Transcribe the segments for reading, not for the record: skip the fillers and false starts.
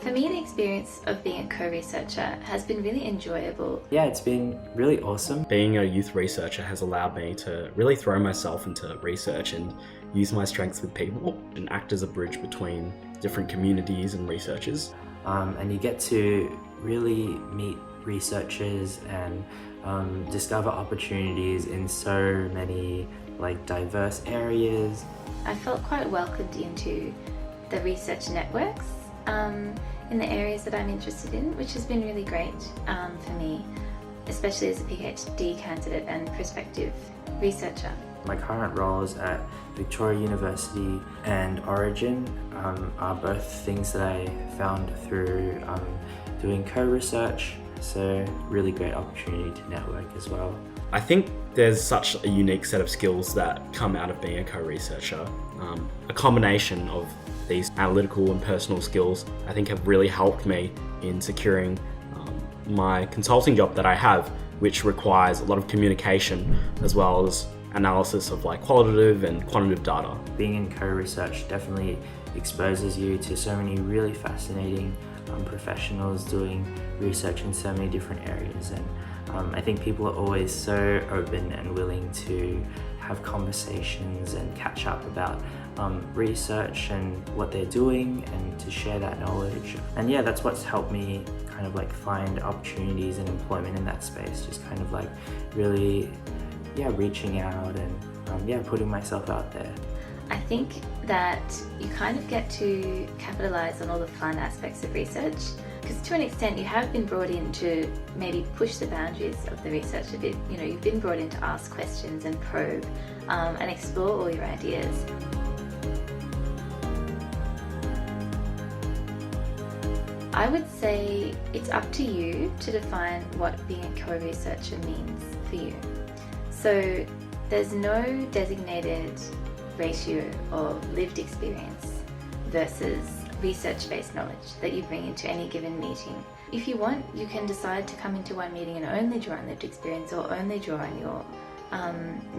For me, the experience of being a co-researcher has been really enjoyable. Yeah, it's been really awesome. Being a youth researcher has allowed me to really throw myself into research and use my strengths with people and act as a bridge between different communities and researchers. And you get to really meet researchers and discover opportunities in so many diverse areas. I felt quite welcomed into the research networks in the areas that I'm interested in, which has been really great for me, especially as a PhD candidate and prospective researcher. My current roles at Victoria University and Origin are both things that I found through doing co-research, so really great opportunity to network as well. I think there's such a unique set of skills that come out of being a co-researcher. A combination of these analytical and personal skills I think have really helped me in securing my consulting job that I have, which requires a lot of communication as well as analysis of qualitative and quantitative data. Being in co-research definitely exposes you to so many really fascinating professionals doing research in so many different areas, and I think people are always so open and willing to have conversations and catch up about research and what they're doing and to share that knowledge. And yeah, that's what's helped me find opportunities and employment in that space, just really reaching out and putting myself out there. I think that you kind of get to capitalize on all the fun aspects of research, because to an extent you have been brought in to maybe push the boundaries of the research a bit. You've been brought in to ask questions and probe and explore all your ideas. I would say it's up to you to define what being a co-researcher means for you. So there's no designated ratio of lived experience versus research-based knowledge that you bring into any given meeting. If you want, you can decide to come into one meeting and only draw on lived experience or only draw on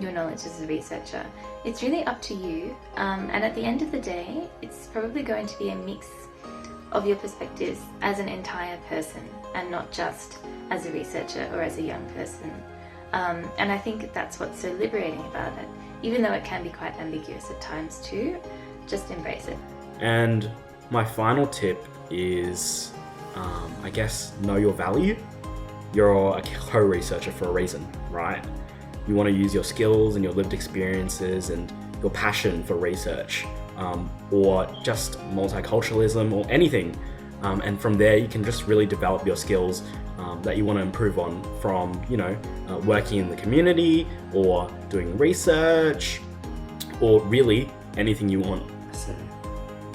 your knowledge as a researcher. It's really up to you, and at the end of the day, it's probably going to be a mix of your perspectives as an entire person and not just as a researcher or as a young person. And I think that's what's so liberating about it, even though it can be quite ambiguous at times too. Just embrace it. And my final tip is, I guess, know your value. You're a co-researcher for a reason, right? You want to use your skills and your lived experiences and your passion for research, or just multiculturalism or anything. And from there, you can just really develop your skills that you want to improve on from, working in the community or doing research or really anything you want. So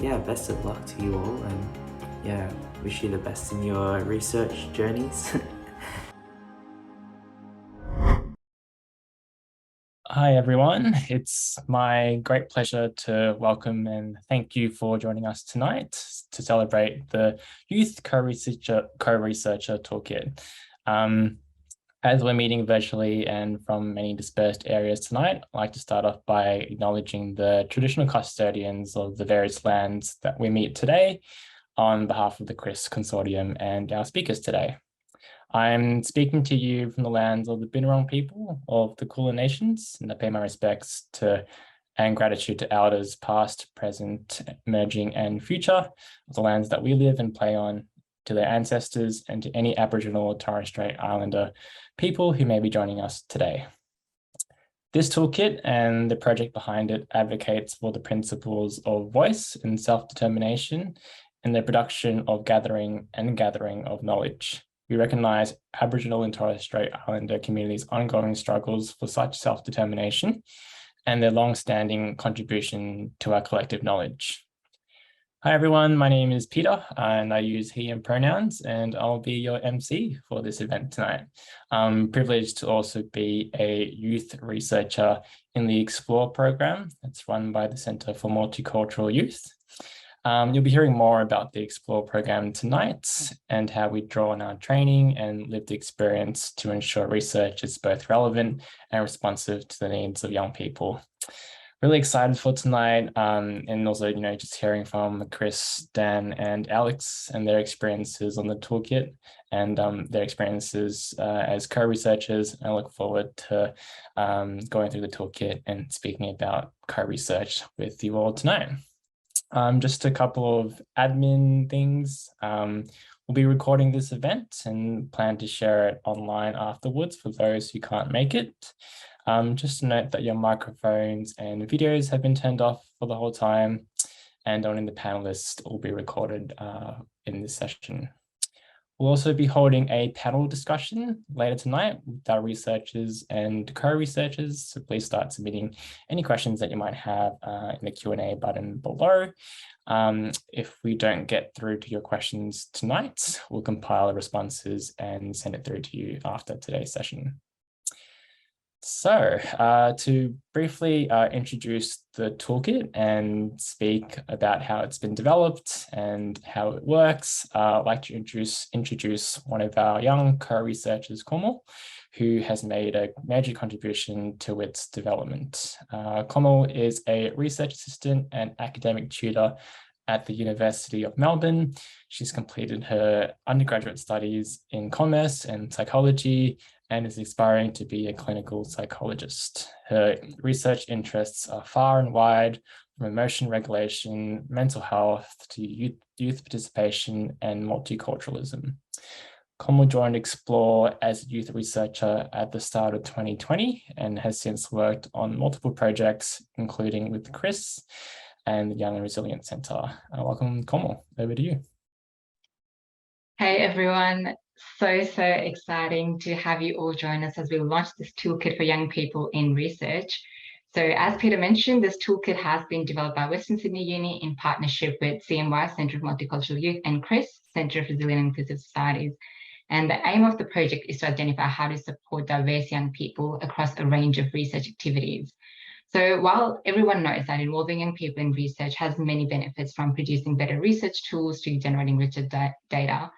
yeah, best of luck to you all, and wish you the best in your research journeys. Hi everyone, it's my great pleasure to welcome and thank you for joining us tonight to celebrate the Youth Co-Researcher Toolkit. As we're meeting virtually and from many dispersed areas tonight, I'd like to start off by acknowledging the traditional custodians of the various lands that we meet today on behalf of the CRIS Consortium and our speakers today. I'm speaking to you from the lands of the Binurong people of the Kulin Nations, and I pay my respects to and gratitude to elders past, present, emerging and future of the lands that we live and play on, to their ancestors and to any Aboriginal or Torres Strait Islander people who may be joining us today. This toolkit and the project behind it advocates for the principles of voice and self-determination and the production of gathering of knowledge. We recognise Aboriginal and Torres Strait Islander communities' ongoing struggles for such self-determination and their long-standing contribution to our collective knowledge. Hi everyone, my name is Peter and I use he and pronouns, and I'll be your MC for this event tonight. I'm privileged to also be a youth researcher in the Explore program that's run by the Centre for Multicultural Youth. You'll be hearing more about the Explore program tonight and how we draw on our training and lived experience to ensure research is both relevant and responsive to the needs of young people. really excited for tonight, and also, you know, just hearing from Chris, Dan, and Alex and their experiences on the toolkit and their experiences as co-researchers. I look forward to going through the toolkit and speaking about co-research with you all tonight. Just a couple of admin things. We'll be recording this event and plan to share it online afterwards for those who can't make it. Just to note that your microphones and videos have been turned off for the whole time, and only the panelists will be recorded in this session. We'll also be holding a panel discussion later tonight with our researchers and co-researchers, so please start submitting any questions that you might have in the Q&A button below. If we don't get through to your questions tonight, we'll compile the responses and send it through to you after today's session. So to briefly introduce the toolkit and speak about how it's been developed and how it works, I'd like to introduce one of our young co-researchers, Komal, who has made a major contribution to its development. Komal is a research assistant and academic tutor at the University of Melbourne. She's completed her undergraduate studies in commerce and psychology and is aspiring to be a clinical psychologist. Her research interests are far and wide, from emotion regulation, mental health, to youth participation and multiculturalism. Komal joined Explore as a youth researcher at the start of 2020 and has since worked on multiple projects, including with Chris and the Young and Resilient Centre. Welcome, Komal. Over to you. Hey everyone, so exciting to have you all join us as we launch this toolkit for young people in research. So as Peter mentioned, this toolkit has been developed by Western Sydney Uni in partnership with CMY, Centre of Multicultural Youth, and CRIS, Centre of Resilient and Inclusive Societies. And the aim of the project is to identify how to support diverse young people across a range of research activities. So while everyone knows that involving young people in research has many benefits, from producing better research tools to generating richer data,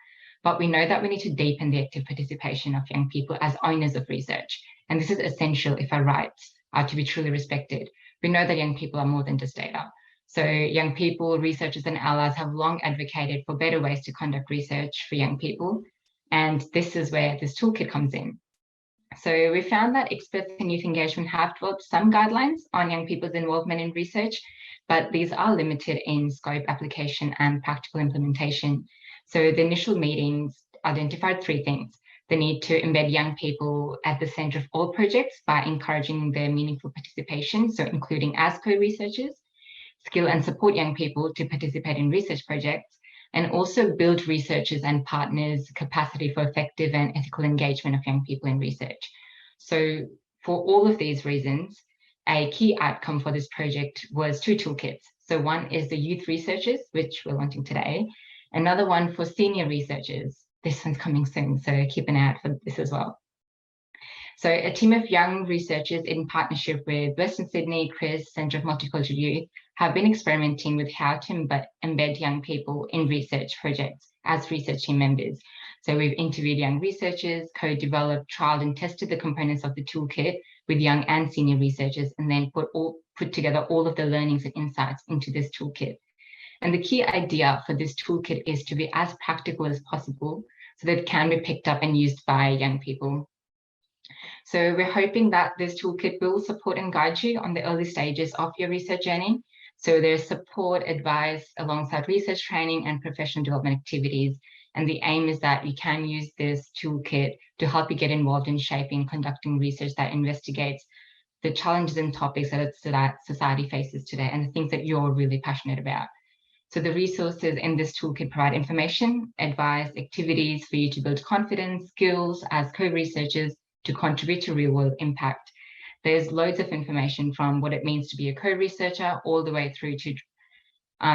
but we know that we need to deepen the active participation of young people as owners of research. And this is essential if our rights are to be truly respected. We know that young people are more than just data. So young people, researchers and allies have long advocated for better ways to conduct research for young people. And this is where this toolkit comes in. So we found that experts in youth engagement have developed some guidelines on young people's involvement in research, but these are limited in scope, application, and practical implementation. So the initial meetings identified three things: the need to embed young people at the centre of all projects by encouraging their meaningful participation, so including as co-researchers, skill and support young people to participate in research projects, and also build researchers and partners' capacity for effective and ethical engagement of young people in research. So for all of these reasons, a key outcome for this project was two toolkits. So one is the youth researchers, which we're launching today. Another one for senior researchers. This one's coming soon, so keep an eye out for this as well. So a team of young researchers in partnership with Western Sydney, CRIS, Centre of Multicultural Youth, have been experimenting with how to embed young people in research projects as research team members. So we've interviewed young researchers, co-developed, trialed and tested the components of the toolkit with young and senior researchers, and then put together all of the learnings and insights into this toolkit. And the key idea for this toolkit is to be as practical as possible so that it can be picked up and used by young people. So we're hoping that this toolkit will support and guide you on the early stages of your research journey. So there's support, advice alongside research training and professional development activities. And the aim is that you can use this toolkit to help you get involved in shaping and conducting research that investigates the challenges and topics that society faces today and the things that you're really passionate about. So the resources in this toolkit provide information, advice, activities for you to build confidence, skills as co-researchers to contribute to real-world impact. There's loads of information from what it means to be a co-researcher all the way through to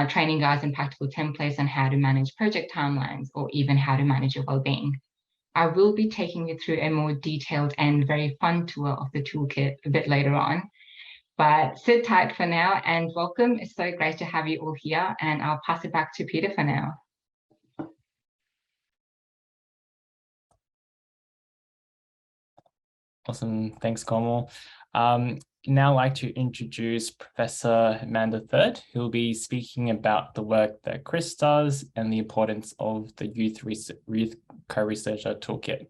training guides and practical templates on how to manage project timelines or even how to manage your well-being. I will be taking you through a more detailed and very fun tour of the toolkit a bit later on. But sit tight for now and welcome. It's so great to have you all here, and I'll pass it back to Peter for now. Awesome, thanks, Komal. now like to introduce Professor Amanda Third, who will be speaking about the work that Chris does and the importance of the Youth Co-Researcher Toolkit.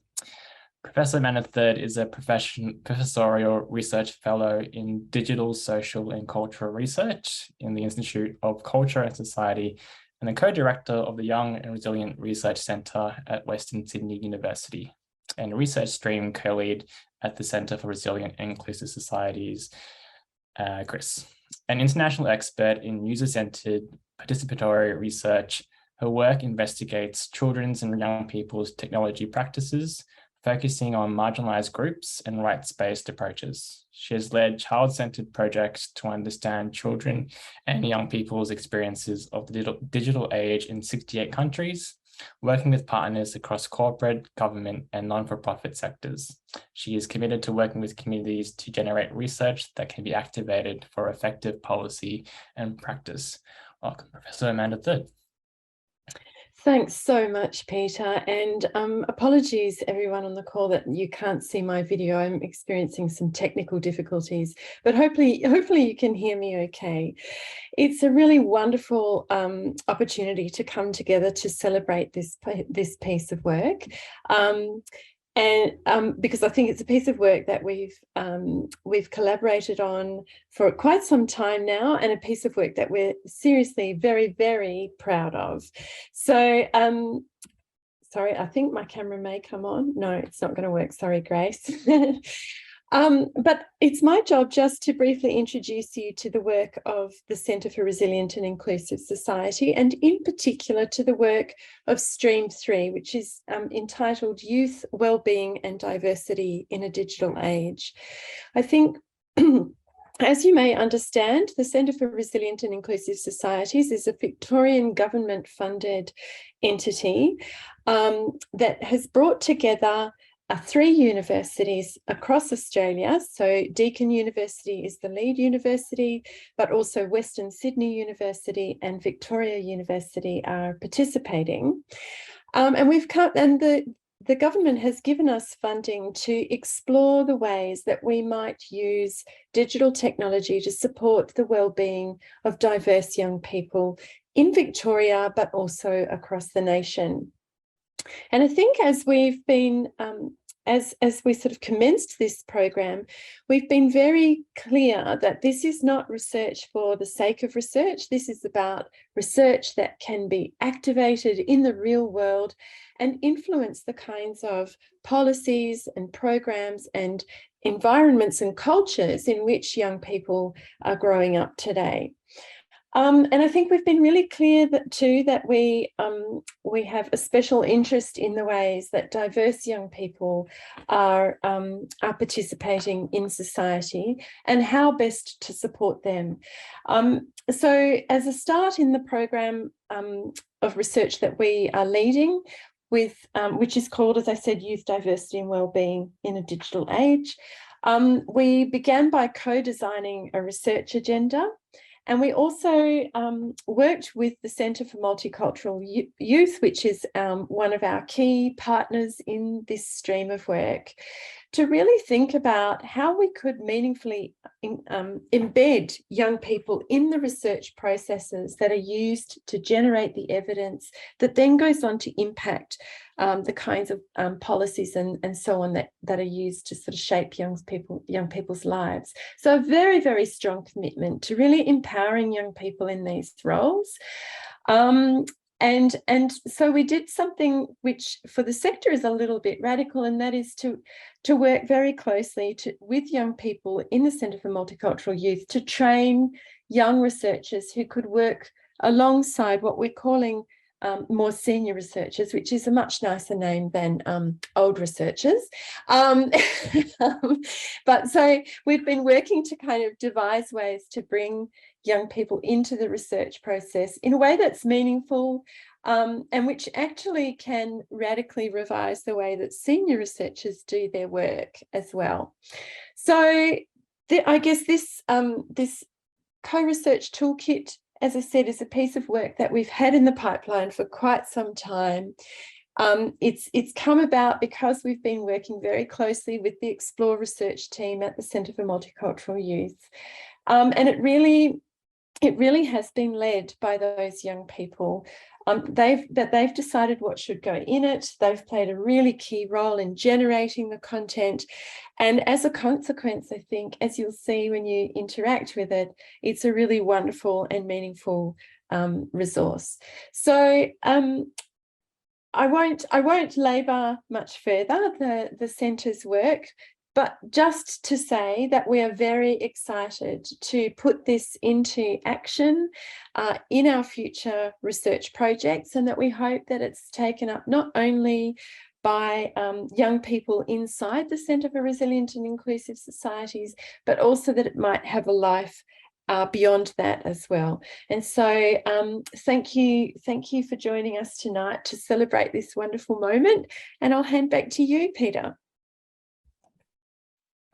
Professor Amanda Third is a professorial research fellow in digital, social and cultural research in the Institute of Culture and Society, and the co-director of the Young and Resilient Research Centre at Western Sydney University, and research stream co-lead at the Centre for Resilient and Inclusive Societies, Chris. An international expert in user-centred participatory research, her work investigates children's and young people's technology practices, focusing on marginalised groups and rights-based approaches. She has led child-centred projects to understand children and young people's experiences of the digital age in 68 countries, working with partners across corporate, government, and non-for-profit sectors. She is committed to working with communities to generate research that can be activated for effective policy and practice. Welcome, Professor Amanda Third. Thanks so much, Peter, and apologies everyone on the call that you can't see my video. I'm experiencing some technical difficulties, but hopefully you can hear me okay. It's a really wonderful opportunity to come together to celebrate this piece of work. Because I think it's a piece of work that we've collaborated on for quite some time now, and a piece of work that we're seriously very, very proud of. So, sorry, I think my camera may come on. No, it's not going to work. Sorry, Grace. But it's my job just to briefly introduce you to the work of the Centre for Resilient and Inclusive Society, and in particular to the work of Stream 3, which is entitled Youth, Wellbeing and Diversity in a Digital Age. I think, as you may understand, the Centre for Resilient and Inclusive Societies is a Victorian government-funded entity that has brought together 3 universities across Australia. So Deakin University is the lead university, but also Western Sydney University and Victoria University are participating. And the government has given us funding to explore the ways that we might use digital technology to support the well-being of diverse young people in Victoria, but also across the nation. And I think as we've been, as we sort of commenced this program, we've been very clear that this is not research for the sake of research. This is about research that can be activated in the real world and influence the kinds of policies and programs and environments and cultures in which young people are growing up today. And I think we've been really clear that we have a special interest in the ways that diverse young people are participating in society and how best to support them. So as a start in the program of research that we are leading with, which is called, as I said, Youth Diversity and Wellbeing in a Digital Age, we began by co-designing a research agenda. And we also worked with the Centre for Multicultural Youth, which is one of our key partners in this stream of work, to really think about how we could meaningfully embed young people in the research processes that are used to generate the evidence that then goes on to impact the kinds of policies and so on that are used to sort of shape young people's lives. So a very, very strong commitment to really empowering young people in these roles. And so we did something which for the sector is a little bit radical, and that is to work very closely with young people in the Centre for Multicultural Youth to train young researchers who could work alongside what we're calling more senior researchers, which is a much nicer name than old researchers. But so we've been working to kind of devise ways to bring young people into the research process in a way that's meaningful and which actually can radically revise the way that senior researchers do their work as well. So I guess this co-research toolkit, as I said, is a piece of work that we've had in the pipeline for quite some time. It's come about because we've been working very closely with the Explore research team at the Centre for Multicultural Youth. And it really has been led by those young people. They've decided what should go in it. They've played a really key role in generating the content. And as a consequence, I think, as you'll see when you interact with it, it's a really wonderful and meaningful resource. So I won't labour much further the centre's work, but just to say that we are very excited to put this into action in our future research projects, and that we hope that it's taken up not only by young people inside the Centre for Resilient and Inclusive Societies, but also that it might have a life beyond that as well. And so thank you for joining us tonight to celebrate this wonderful moment. And I'll hand back to you, Peter.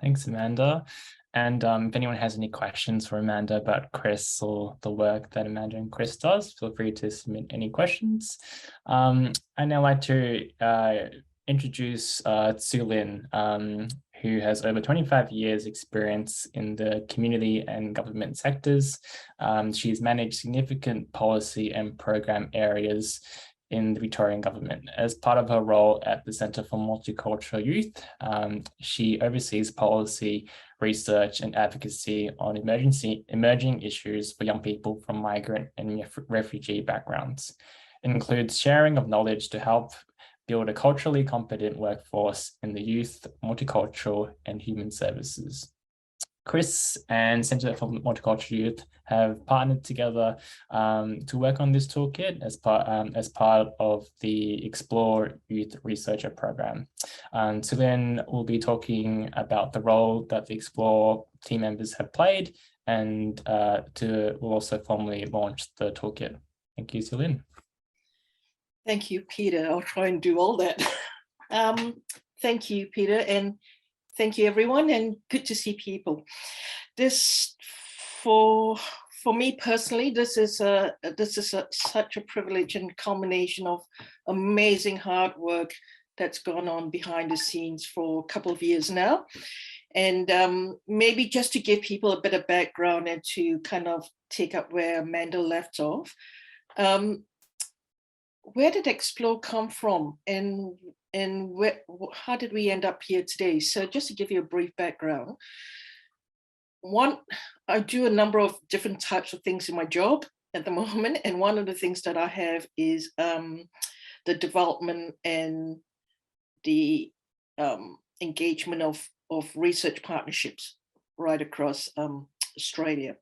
Thanks, Amanda. And if anyone has any questions for Amanda about Chris or the work that Amanda and Chris does, feel free to submit any questions. I'd now like to introduce Tzu Lin, who has over 25 years experience in the community and government sectors. She's managed significant policy and program areas in the Victorian government. As part of her role at the Centre for Multicultural Youth, she oversees policy, research and advocacy on emerging issues for young people from migrant and refugee backgrounds. It includes sharing of knowledge to help build a culturally competent workforce in the youth, multicultural and human services. Chris and Centre for Multicultural Youth have partnered together to work on this toolkit as part of the Explore Youth Researcher program. Tzu Lin will be talking about the role that the Explore team members have played, and will also formally launch the toolkit. Thank you, Tzu Lin. Thank you, Peter. I'll try and do all that. Thank you, Peter, and thank you, everyone, and good to see people. This, for me personally, this is such a privilege and culmination of amazing hard work that's gone on behind the scenes for a couple of years now. And maybe just to give people a bit of background and to kind of take up where Amanda left off. Where did Explore come from, and how did we end up here today? So just to give you a brief background, I do a number of different types of things in my job at the moment, and one of the things that I have is the development and the engagement of research partnerships right across Australia.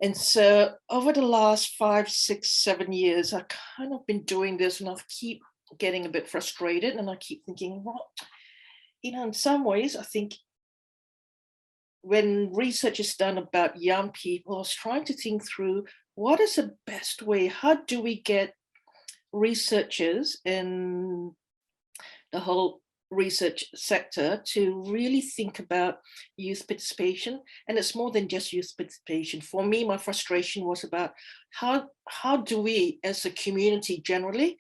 And so over the last 5, 6, 7 years, I've kind of been doing this, and I keep getting a bit frustrated, and I keep thinking, well, in some ways, I think when research is done about young people, I was trying to think through what is the best way, how do we get researchers in the whole research sector to really think about youth participation. And it's more than just youth participation. For me, my frustration was about how do we as a community generally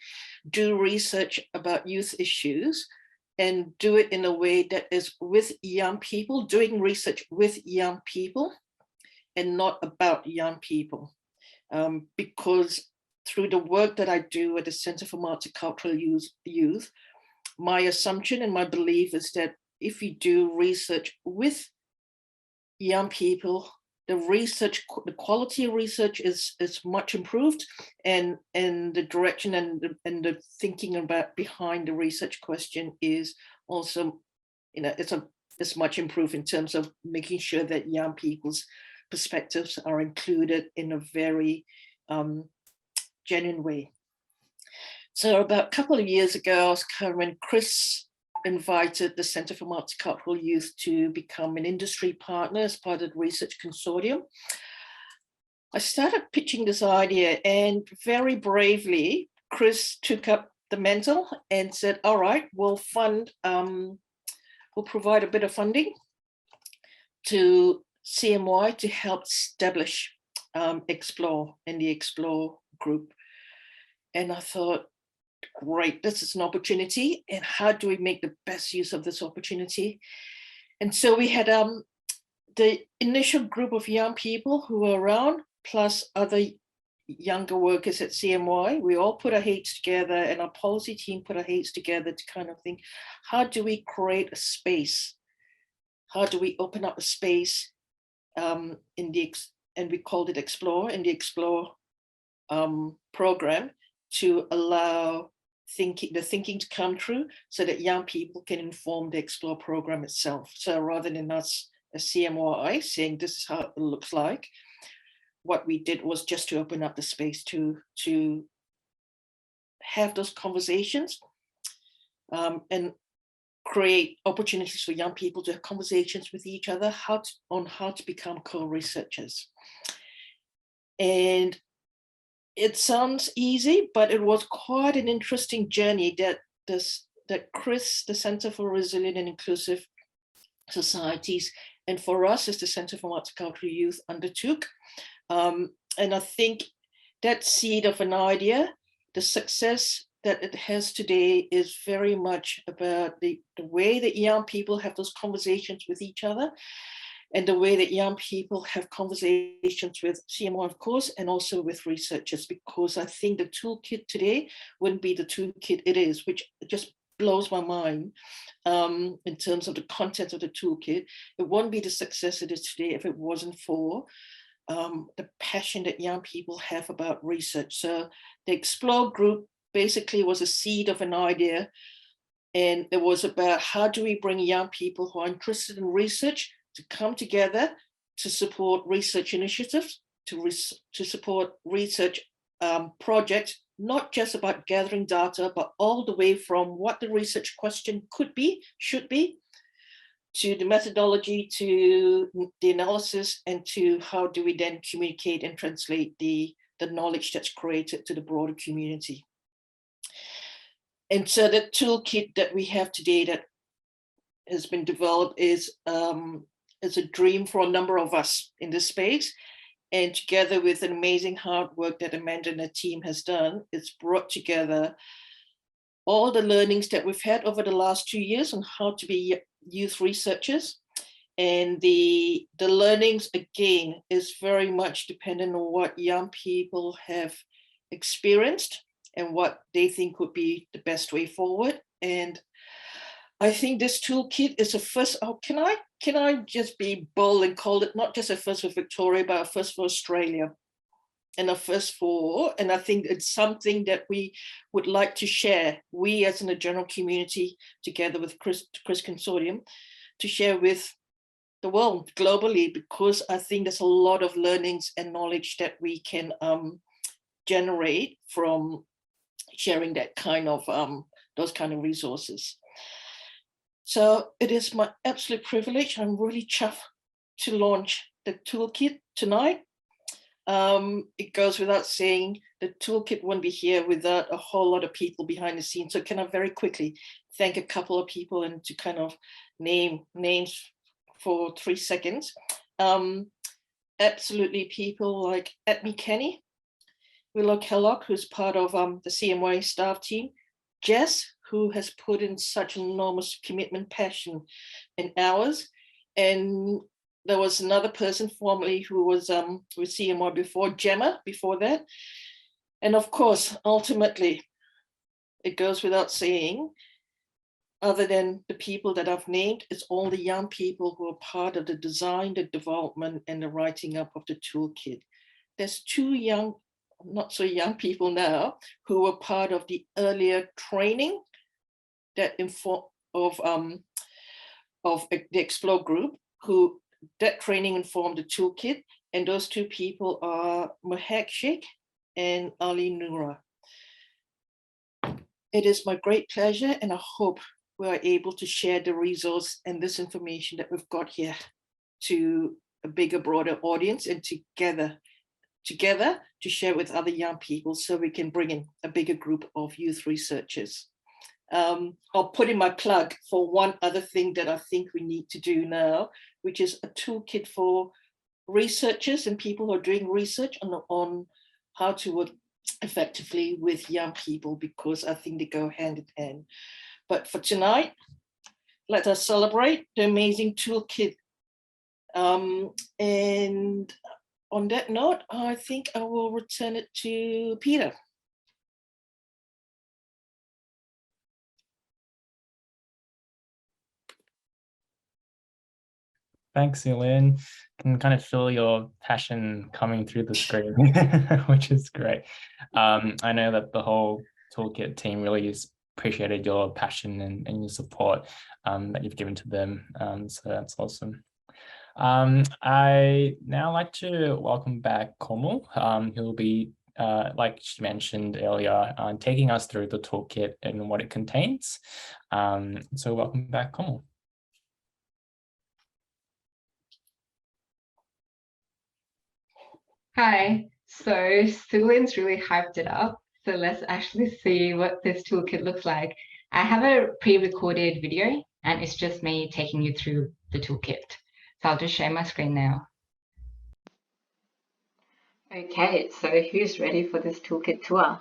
do research about youth issues and do it in a way that is with young people, doing research with young people and not about young people. Because through the work that I do at the Centre for Multicultural Youth, my assumption and my belief is that if you do research with young people, the quality of research is much improved, and the direction and the thinking about behind the research question is also, it's much improved in terms of making sure that young people's perspectives are included in a very genuine way. So about a couple of years ago, when Chris invited the Centre for Multicultural Youth to become an industry partner as part of the research consortium, I started pitching this idea, and very bravely, Chris took up the mantle and said, all right, we'll provide a bit of funding to CMY to help establish Explore and the Explore group. And I thought, great, this is an opportunity, and how do we make the best use of this opportunity? And so we had the initial group of young people who were around, plus other younger workers at CMY. We all put our heads together, and our policy team put our heads together to kind of think, how do we create a space? How do we open up a space and we called it Explore, in the Explore program, to allow the thinking to come through so that young people can inform the Explore program itself. So rather than us as CMY saying this is how it looks like, what we did was just to open up the space to have those conversations and create opportunities for young people to have conversations with each other on how to become co-researchers. And it sounds easy, but it was quite an interesting journey that Chris, the Center for Resilient and Inclusive Societies, and for us as the Center for Multicultural Youth undertook. And I think that seed of an idea, the success that it has today, is very much about the way that young people have those conversations with each other, and the way that young people have conversations with CMY, of course, and also with researchers, because I think the toolkit today wouldn't be the toolkit it is, which just blows my mind in terms of the content of the toolkit. It won't be the success it is today if it wasn't for the passion that young people have about research. So the Explore group basically was a seed of an idea, and it was about how do we bring young people who are interested in research to come together to support research initiatives, to support research projects, not just about gathering data, but all the way from what the research question could be, should be, to the methodology, to the analysis, and to how do we then communicate and translate the knowledge that's created to the broader community. And so the toolkit that we have today that has been developed is a dream for a number of us in this space. And together with an amazing hard work that Amanda and her team has done, it's brought together all the learnings that we've had over the last 2 years on how to be youth researchers. And the learnings, again, is very much dependent on what young people have experienced and what they think would be the best way forward. And I think this toolkit is a first. Oh, can I just be bold and call it not just a first for Victoria, but a first for Australia, and a first for. And I think it's something that we would like to share. We, as in the general community, together with Chris Consortium, to share with the world globally, because I think there's a lot of learnings and knowledge that we can generate from sharing that kind of those kind of resources. So it is my absolute privilege. I'm really chuffed to launch the toolkit tonight. It goes without saying, the toolkit won't be here without a whole lot of people behind the scenes. So can I very quickly thank a couple of people and to kind of name names for 3 seconds. Absolutely people like Edmi Kenny, Willow Kellogg, who's part of the CMY staff team, Jess, who has put in such enormous commitment, passion, and hours. And there was another person formerly who was with CMY before, Gemma, before that. And of course, ultimately, it goes without saying, other than the people that I've named, it's all the young people who are part of the design, the development, and the writing up of the toolkit. There's 2 young, not so young people now, who were part of the earlier training that of the Explore group, who that training informed the toolkit. And those 2 people are Mahek Sheikh and Ali Noura. It is my great pleasure, and I hope we are able to share the resource and this information that we've got here to a bigger, broader audience, and together to share with other young people so we can bring in a bigger group of youth researchers. I'll put in my plug for one other thing that I think we need to do now, which is a toolkit for researchers and people who are doing research on how to effectively with young people, because I think they go hand in hand. But for tonight, let us celebrate the amazing toolkit. And on that note, I think I will return it to Peter. Thanks, Elaine. Can kind of feel your passion coming through the screen, which is great. I know that the whole Toolkit team really has appreciated your passion and your support that you've given to them. So that's awesome. I now like to welcome back Komal, who will be, like she mentioned earlier, taking us through the toolkit and what it contains. So welcome back, Komal. Hi, so Sulin's really hyped it up. So let's actually see what this toolkit looks like. I have a pre-recorded video and it's just me taking you through the toolkit. So I'll just share my screen now. Okay, so who's ready for this toolkit tour?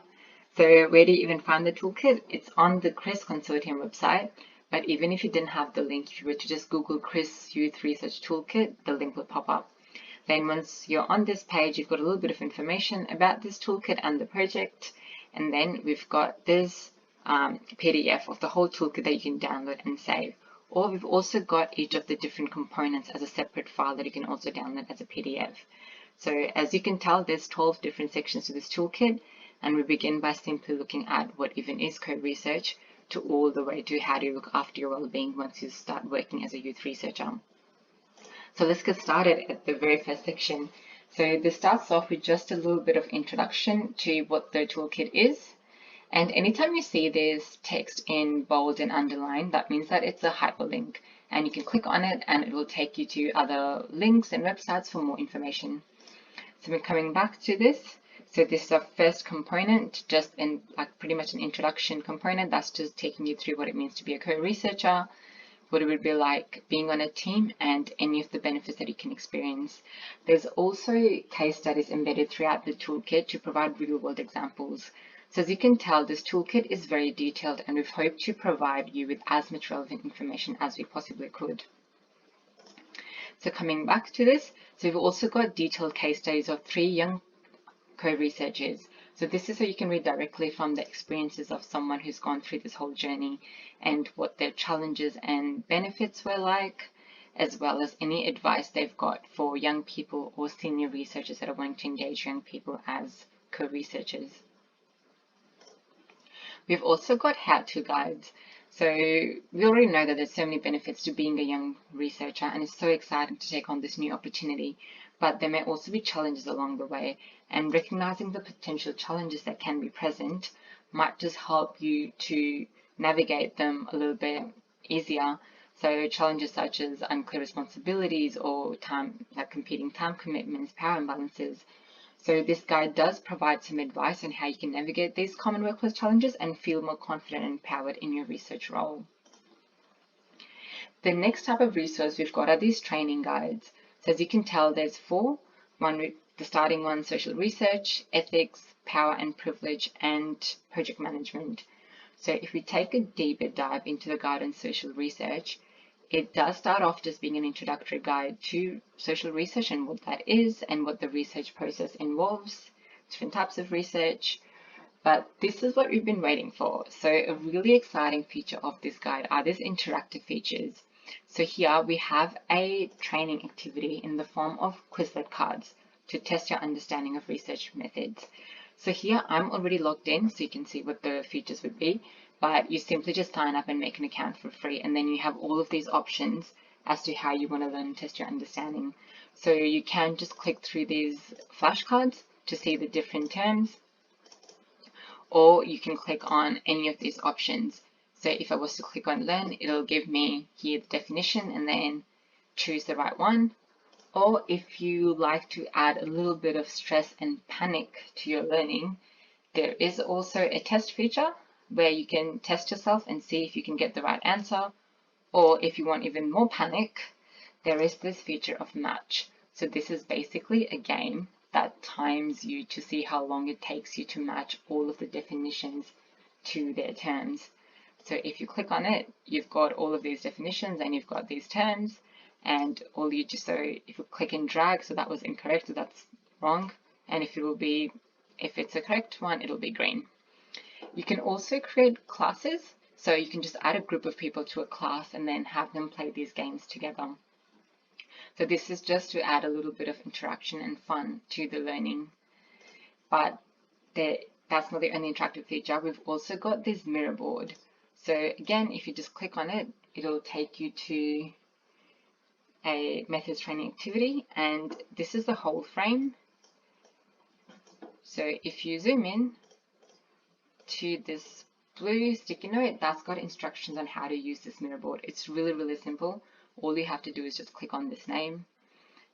So where do you even find the toolkit? It's on the CRIS Consortium website, but even if you didn't have the link, if you were to just Google CRIS Youth Research Toolkit, the link will pop up. Then once you're on this page, you've got a little bit of information about this toolkit and the project. And then we've got this PDF of the whole toolkit that you can download and save. Or we've also got each of the different components as a separate file that you can also download as a PDF. So as you can tell, there's 12 different sections to this toolkit. And we begin by simply looking at what even is co-research to all the way to how do you look after your well-being once you start working as a youth researcher. So let's get started at the very first section. So this starts off with just a little bit of introduction to what the toolkit is. And anytime you see this text in bold and underlined, that means that it's a hyperlink. And you can click on it and it will take you to other links and websites for more information. So we're coming back to this. So this is our first component, just in like pretty much an introduction component. That's just taking you through what it means to be a co-researcher, what it would be like being on a team, and any of the benefits that you can experience. There's also case studies embedded throughout the toolkit to provide real-world examples. So as you can tell, this toolkit is very detailed and we've hoped to provide you with as much relevant information as we possibly could. So coming back to this, so we've also got detailed case studies of 3 young co-researchers. So this is so you can read directly from the experiences of someone who's gone through this whole journey and what their challenges and benefits were like, as well as any advice they've got for young people or senior researchers that are wanting to engage young people as co-researchers. We've also got how-to guides. So we already know that there's so many benefits to being a young researcher and it's so exciting to take on this new opportunity, but there may also be challenges along the way, and recognizing the potential challenges that can be present might just help you to navigate them a little bit easier. So challenges such as unclear responsibilities or time, like competing time commitments, power imbalances. So this guide does provide some advice on how you can navigate these common workplace challenges and feel more confident and empowered in your research role. The next type of resource we've got are these training guides. So as you can tell, there's 4. The starting one, social research, ethics, power and privilege, and project management. So if we take a deeper dive into the guide on social research, it does start off just being an introductory guide to social research and what that is and what the research process involves, different types of research. But this is what we've been waiting for. So a really exciting feature of this guide are these interactive features. So here we have a training activity in the form of Quizlet cards to test your understanding of research methods. So here I'm already logged in, so you can see what the features would be, but you simply just sign up and make an account for free, and then you have all of these options as to how you want to learn and test your understanding. So you can just click through these flashcards to see the different terms, or you can click on any of these options. So if I was to click on learn, it'll give me here the definition and then choose the right one. Or if you like to add a little bit of stress and panic to your learning, there is also a test feature where you can test yourself and see if you can get the right answer. Or if you want even more panic, there is this feature of match. So this is basically a game that times you to see how long it takes you to match all of the definitions to their terms. So if you click on it, you've got all of these definitions and you've got these terms, and all you just, so if you click and drag, so that was incorrect, so that's wrong, and if it's a correct one, it'll be green. You can also create classes, so you can just add a group of people to a class and then have them play these games together. So this is just to add a little bit of interaction and fun to the learning. But that's not the only interactive feature. We've also got this mirror board. So again, if you just click on it, it'll take you to a methods training activity, and this is the whole frame. So if you zoom in to this blue sticky note, that's got instructions on how to use this mirror board. It's really, really simple. All you have to do is just click on this name,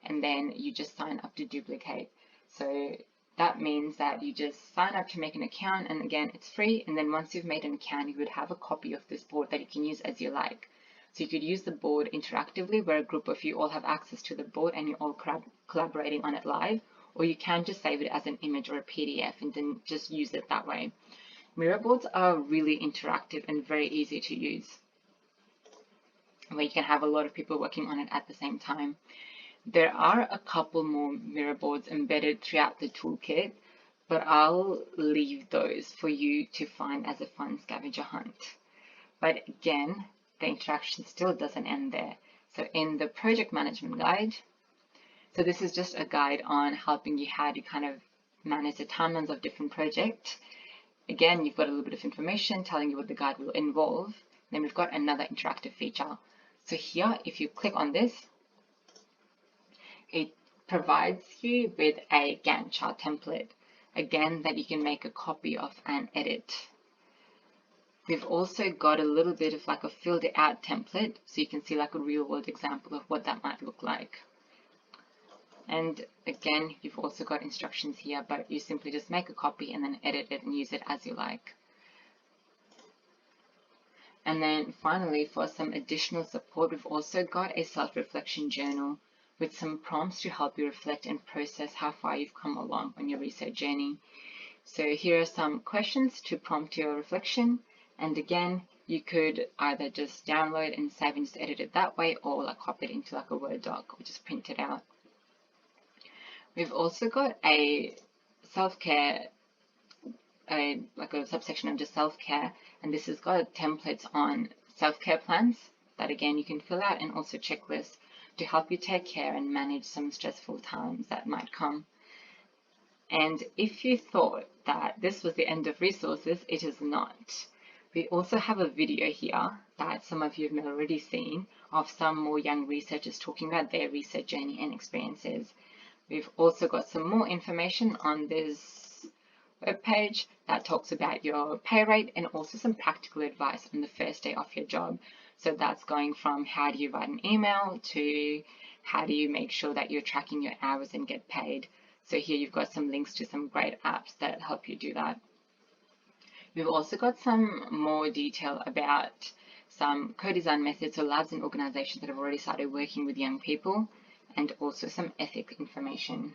and then you just sign up to duplicate. So that means that you just sign up to make an account, and again, it's free. And then once you've made an account, you would have a copy of this board that you can use as you like. So you could use the board interactively, where a group of you all have access to the board and you're all collaborating on it live, or you can just save it as an image or a PDF and then just use it that way. Mirror boards are really interactive and very easy to use, where you can have a lot of people working on it at the same time. There are a couple more mirror boards embedded throughout the toolkit, but I'll leave those for you to find as a fun scavenger hunt. But again, the interaction still doesn't end there. So in the project management guide, so this is just a guide on helping you how to kind of manage the timelines of different projects. Again, you've got a little bit of information telling you what the guide will involve. Then we've got another interactive feature. So here, if you click on this, it provides you with a Gantt chart template, again, that you can make a copy of and edit. We've also got a little bit of like a filled out template, so you can see like a real world example of what that might look like. And again, you've also got instructions here, but you simply just make a copy and then edit it and use it as you like. And then finally, for some additional support, we've also got a self-reflection journal with some prompts to help you reflect and process how far you've come along on your research journey. So here are some questions to prompt your reflection. And again, you could either just download and save and just edit it that way, or like copy it into like a Word doc or just print it out. We've also got a self-care, like a subsection of just self-care, and this has got templates on self-care plans that again you can fill out, and also checklists to help you take care and manage some stressful times that might come. And if you thought that this was the end of resources, it is not. We also have a video here that some of you have already seen of some more young researchers talking about their research journey and experiences. We've also got some more information on this webpage that talks about your pay rate, and also some practical advice on the first day of your job. So that's going from how do you write an email to how do you make sure that you're tracking your hours and get paid. So here you've got some links to some great apps that help you do that. We've also got some more detail about some co-design methods or labs and organizations that have already started working with young people, and also some ethics information.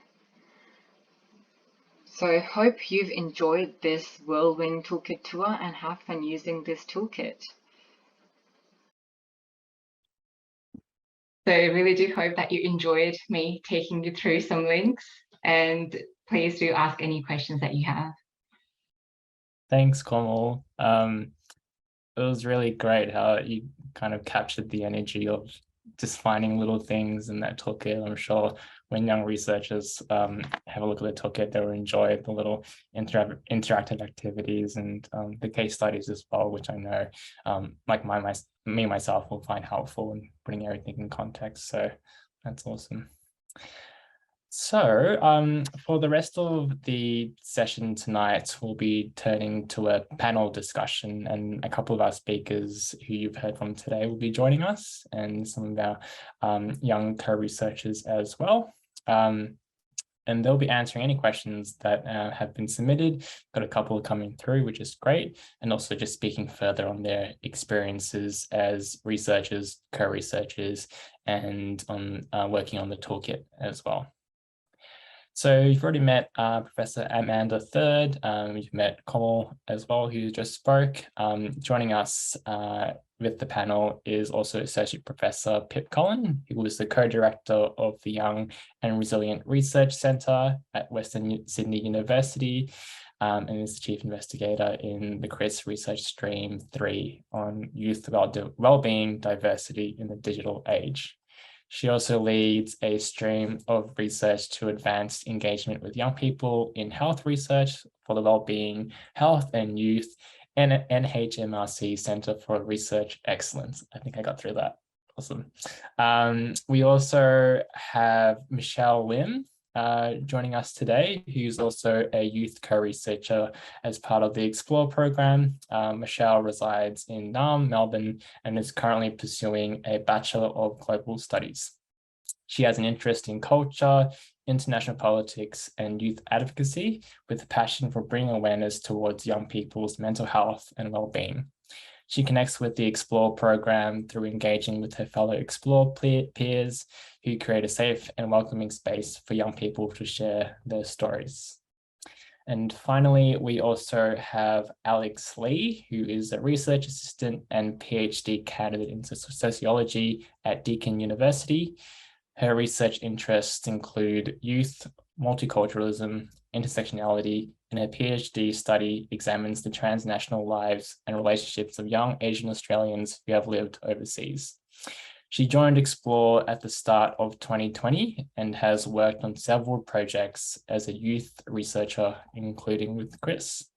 So I hope you've enjoyed this whirlwind toolkit tour and have fun using this toolkit. So I really do hope that you enjoyed me taking you through some links, and please do ask any questions that you have. Thanks, Komal. It was really great how you kind of captured the energy of just finding little things in that toolkit. I'm sure when young researchers have a look at the toolkit, they'll enjoy the little interactive activities and the case studies as well, which I know like me myself will find helpful in putting everything in context. So that's awesome. So for the rest of the session tonight, we'll be turning to a panel discussion, and a couple of our speakers who you've heard from today will be joining us, and some of our young co-researchers as well. And they'll be answering any questions that have been submitted. Got a couple coming through, which is great, and also just speaking further on their experiences as researchers, co-researchers, and on working on the toolkit as well. So you've already met Professor Amanda Third. You've met Komal as well, who just spoke. Joining us with the panel is also Associate Professor Pip Cullen, who is the co-director of the Young and Resilient Research Centre at Western Sydney University, and is the Chief Investigator in the CRIS Research Stream 3 on youth wellbeing diversity in the digital age. She also leads a stream of research to advance engagement with young people in health research for the Wellbeing, Health and Youth and NHMRC Centre for Research Excellence. I think I got through that. Awesome. We also have Michelle Lim joining us today, who's also a youth co-researcher as part of the Explore program. Michelle resides in Naarm, Melbourne, and is currently pursuing a Bachelor of Global Studies. She has an interest in culture, international politics, and youth advocacy, with a passion for bringing awareness towards young people's mental health and well-being. She connects with the Explore program through engaging with her fellow Explore peers who create a safe and welcoming space for young people to share their stories. And finally, we also have Alex Lee, who is a research assistant and PhD candidate in sociology at Deakin University. Her research interests include youth, multiculturalism, intersectionality, and her PhD study examines the transnational lives and relationships of young Asian Australians who have lived overseas. She joined Explore at the start of 2020 and has worked on several projects as a youth researcher, including with CRIS.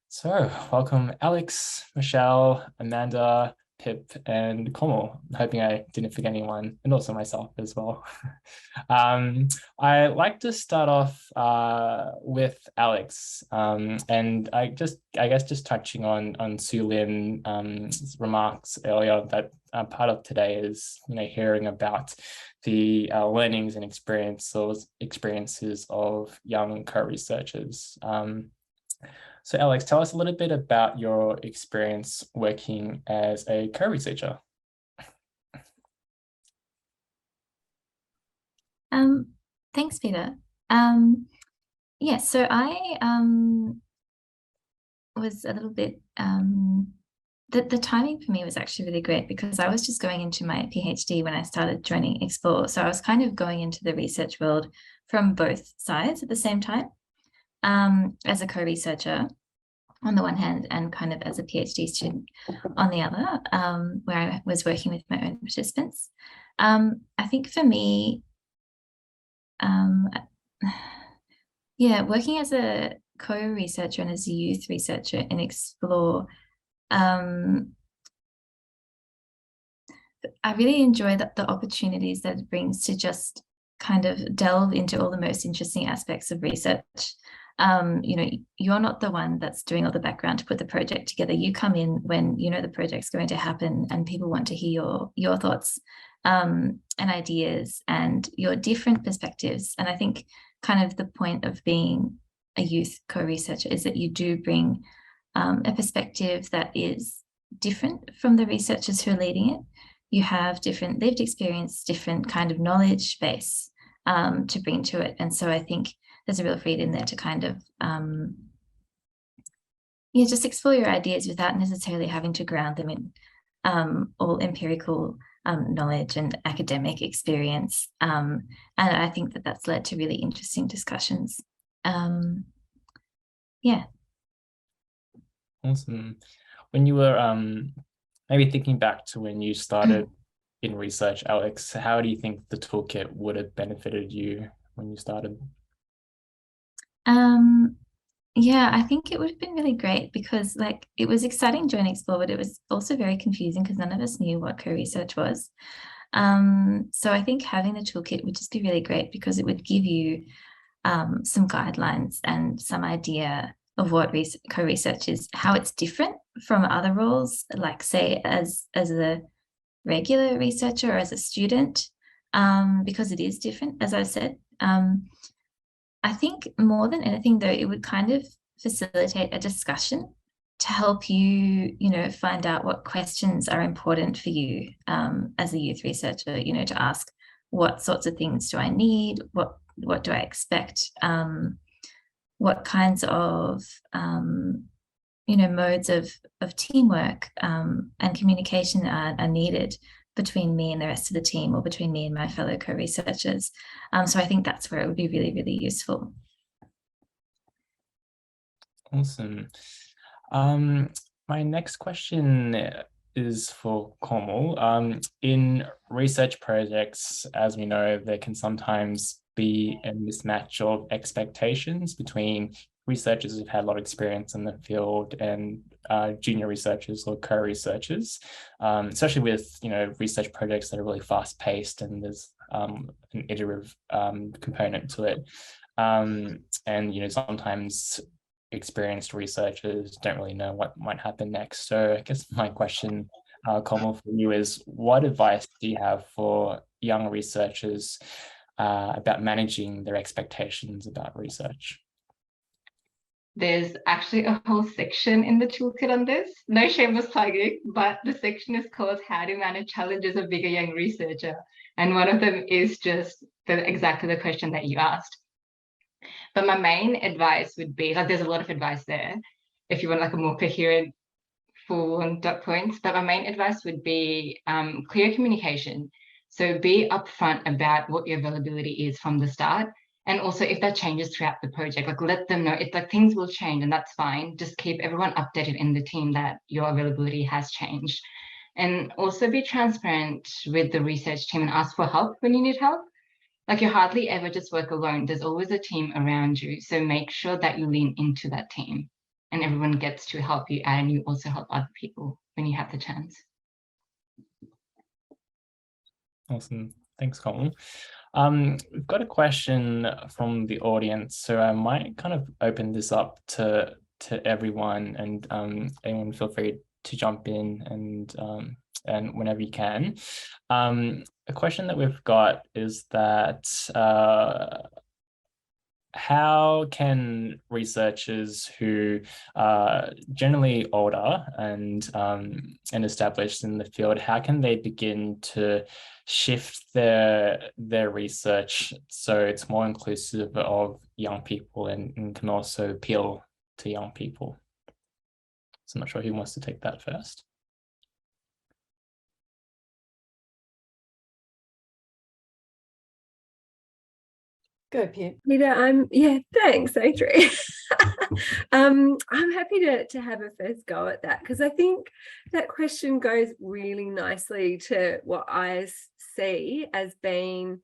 So welcome Alex, Michelle, Amanda, Pip, and Komal. I'm hoping I didn't forget anyone, and also myself as well. I like to start off with Alex, and I guess just touching on Sue Lim's remarks earlier, that part of today is hearing about the learnings and experiences of young co-researchers. So Alex, tell us a little bit about your experience working as a co-researcher. Thanks, Peter. Yeah, so I was a little bit, the timing for me was actually really great because I was just going into my PhD when I started joining Explore. So I was kind of going into the research world from both sides at the same time, as a co-researcher on the one hand and kind of as a PhD student on the other, where I was working with my own participants. I think for me, working as a co-researcher and as a youth researcher in Explore, I really enjoy the opportunities that it brings to just kind of delve into all the most interesting aspects of research. You're not the one that's doing all the background to put the project together. You come in when the project's going to happen and people want to hear your thoughts and ideas and your different perspectives. And I think kind of the point of being a youth co-researcher is that you do bring a perspective that is different from the researchers who are leading it. You have different lived experience, different kind of knowledge base to bring to it. And so I think there's a real freedom there to kind of, just explore your ideas without necessarily having to ground them in all empirical knowledge and academic experience. And I think that that's led to really interesting discussions. Yeah. Awesome. When you were maybe thinking back to when you started in research, Alex, how do you think the toolkit would have benefited you when you started? Yeah, I think it would have been really great because it was exciting joining Explore, but it was also very confusing because none of us knew what co-research was. So I think having the toolkit would just be really great because it would give you some guidelines and some idea of what co-research is, how it's different from other roles, like say as a regular researcher or as a student, because it is different, as I said. I think more than anything, though, it would kind of facilitate a discussion to help you, find out what questions are important for you as a youth researcher, to ask what sorts of things do I need? What what do I expect? What kinds of modes of teamwork and communication are needed between me and the rest of the team, or between me and my fellow co-researchers. So I think that's where it would be really, really useful. Awesome. My next question is for Komal. In research projects, as we know, there can sometimes be a mismatch of expectations between researchers who've had a lot of experience in the field and junior researchers or co-researchers, especially with research projects that are really fast-paced and there's an iterative component to it. And sometimes experienced researchers don't really know what might happen next. So I guess my question, Komal, for you is, what advice do you have for young researchers about managing their expectations about research? There's actually a whole section in the toolkit on this. No shameless plugging, but the section is called How to Manage Challenges of Being a Young Researcher. And one of them is just exactly the question that you asked. But my main advice would be, there's a lot of advice there if you want a more coherent, full dot points, but my main advice would be clear communication. So be upfront about what your availability is from the start. And also if that changes throughout the project, let them know. It's things will change and that's fine. Just keep everyone updated in the team that your availability has changed. And also be transparent with the research team and ask for help when you need help. You hardly ever just work alone. There's always a team around you. So make sure that you lean into that team and everyone gets to help you, and you also help other people when you have the chance. Awesome. Thanks, Colin. We've got a question from the audience, so I might kind of open this up to everyone, and anyone feel free to jump in and whenever you can. A question that we've got is that how can researchers who are generally older and established in the field, how can they begin to shift their research so it's more inclusive of young people and can also appeal to young people? So I'm not sure who wants to take that first. Go, Pip. Peter, thanks, Adri. I'm happy to have a first go at that, because I think that question goes really nicely to what I see as being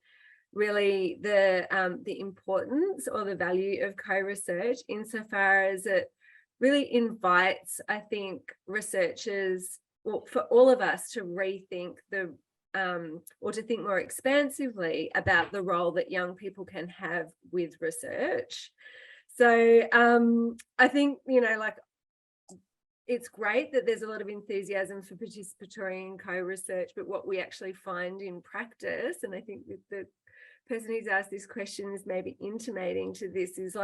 really the importance or the value of co-research, insofar as it really invites, I think, researchers, well, for all of us to rethink or to think more expansively about the role that young people can have with research. So I think, it's great that there's a lot of enthusiasm for participatory and co-research, but what we actually find in practice, and I think that the person who's asked this question is maybe intimating to this, is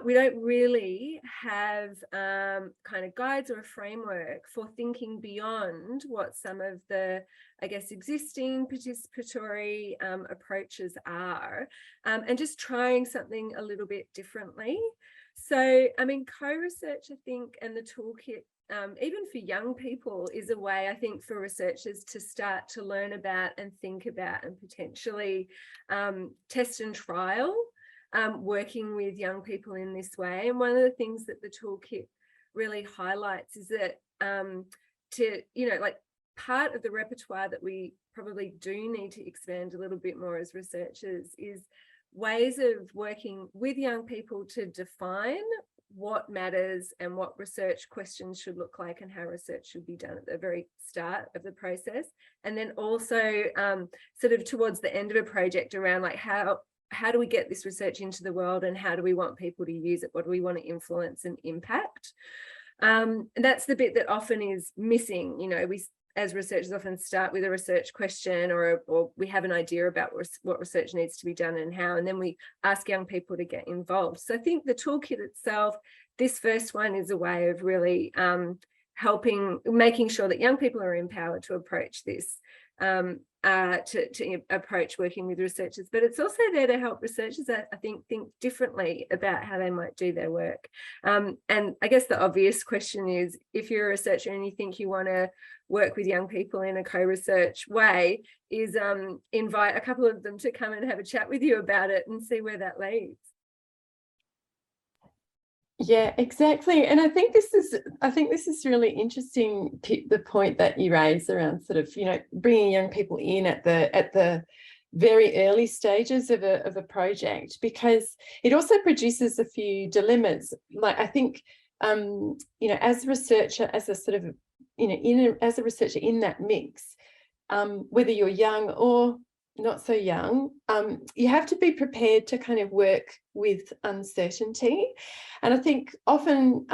we don't really have kind of guides or a framework for thinking beyond what some of the, I guess, existing participatory approaches are, and just trying something a little bit differently. So, co-research, I think, and the toolkit, even for young people, is a way, I think, for researchers to start to learn about and think about and potentially test and trial working with young people in this way. And one of the things that the toolkit really highlights is that part of the repertoire that we probably do need to expand a little bit more as researchers is ways of working with young people to define what matters and what research questions should look like and how research should be done at the very start of the process. And then also sort of towards the end of a project around how do we get this research into the world and how do we want people to use it? What do we want to influence and impact? And that's the bit that often is missing. We, as researchers, often start with a research question or we have an idea about what research needs to be done and how, and then we ask young people to get involved. So I think the toolkit itself, this first one, is a way of really making sure that young people are empowered to approach this. to approach working with researchers, but it's also there to help researchers, I think differently about how they might do their work. And I guess the obvious question is, if you're a researcher and you think you want to work with young people in a co-research way, is invite a couple of them to come and have a chat with you about it and see where that leads. Yeah, exactly. And I think this is really interesting, the point that you raise around sort of, bringing young people in at the very early stages of a project, because it also produces a few dilemmas. Like, I think, as a researcher, as a sort of, as a researcher in that mix, whether you're young or not so young, you have to be prepared to kind of work with uncertainty. And I think often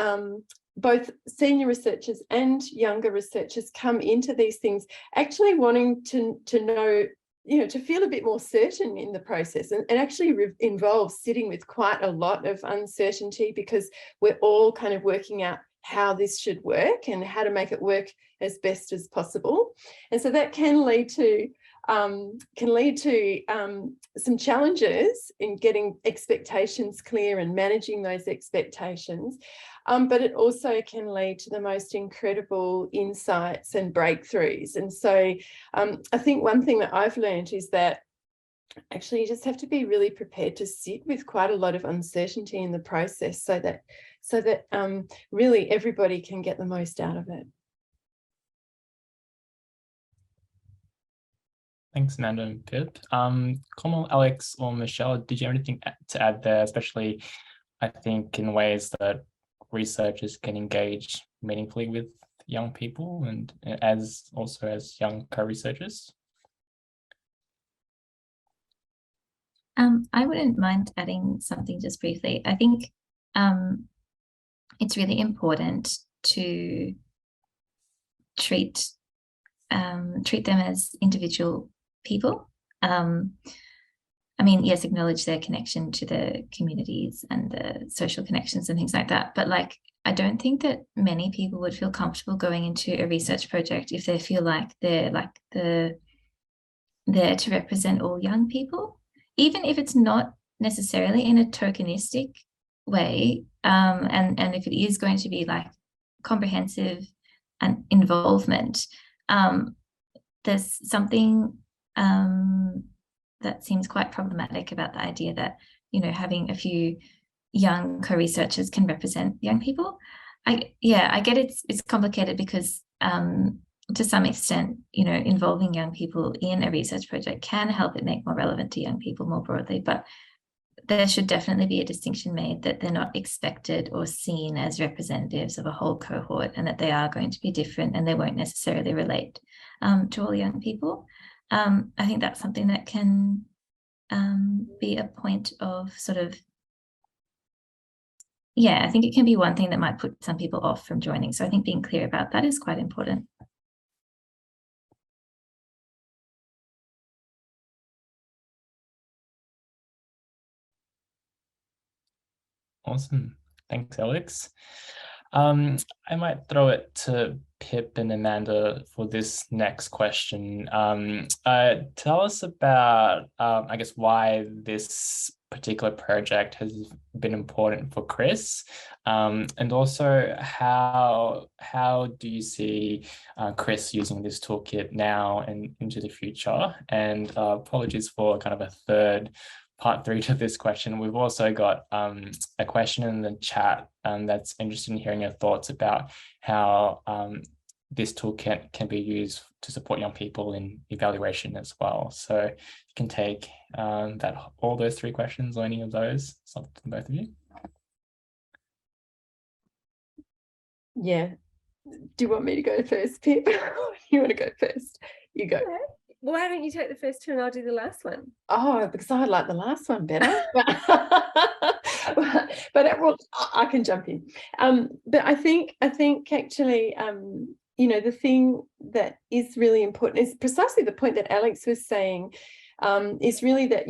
both senior researchers and younger researchers come into these things actually wanting to know, to feel a bit more certain in the process, and actually involves sitting with quite a lot of uncertainty, because we're all kind of working out how this should work and how to make it work as best as possible. And so that can lead to some challenges in getting expectations clear and managing those expectations. But it also can lead to the most incredible insights and breakthroughs. And so I think one thing that I've learned is that actually you just have to be really prepared to sit with quite a lot of uncertainty in the process, so that really everybody can get the most out of it. Thanks, Amanda and Pip. Kamal, Alex, or Michelle, did you have anything to add there, especially, I think, in ways that researchers can engage meaningfully with young people and as young co-researchers? I wouldn't mind adding something just briefly. I think it's really important to treat them as individual people. I mean, yes, acknowledge their connection to the communities and the social connections and things like that. But I don't think that many people would feel comfortable going into a research project if they feel like they're there to represent all young people, even if it's not necessarily in a tokenistic way. And if it is going to be comprehensive and involvement, there's something that seems quite problematic about the idea that, having a few young co-researchers can represent young people. I get it's complicated because to some extent, involving young people in a research project can help it make more relevant to young people more broadly, but there should definitely be a distinction made that they're not expected or seen as representatives of a whole cohort, and that they are going to be different and they won't necessarily relate to all young people. I think that's something that can be a point of sort of, I think it can be one thing that might put some people off from joining. So I think being clear about that is quite important. Awesome. Thanks, Alex. I might throw it to Pip and Amanda for this next question. Tell us about, I guess, why this particular project has been important for Chris, and also how do you see Chris using this toolkit now and into the future? And apologies for kind of a third part 3 to this question. We've also got a question in the chat that's interested in hearing your thoughts about how this toolkit can be used to support young people in evaluation as well. So you can take all those 3 questions or any of those, something to both of you. Yeah. Do you want me to go first, Pip? You want to go first? You go. Okay. Why don't you take the first 2 and I'll do the last one? Oh, because I like the last one better. but well, I can jump in. But I think actually, the thing that is really important is precisely the point that Alex was saying, is really that,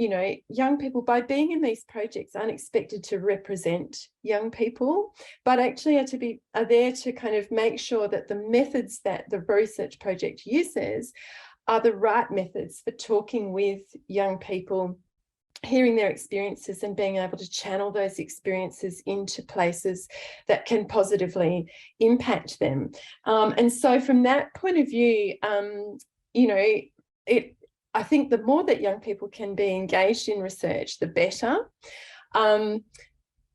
young people, by being in these projects, aren't expected to represent young people, but actually are there to kind of make sure that the methods that the research project uses are the right methods for talking with young people, hearing their experiences and being able to channel those experiences into places that can positively impact them. And so from that point of view, you know, I think the more that young people can be engaged in research, the better.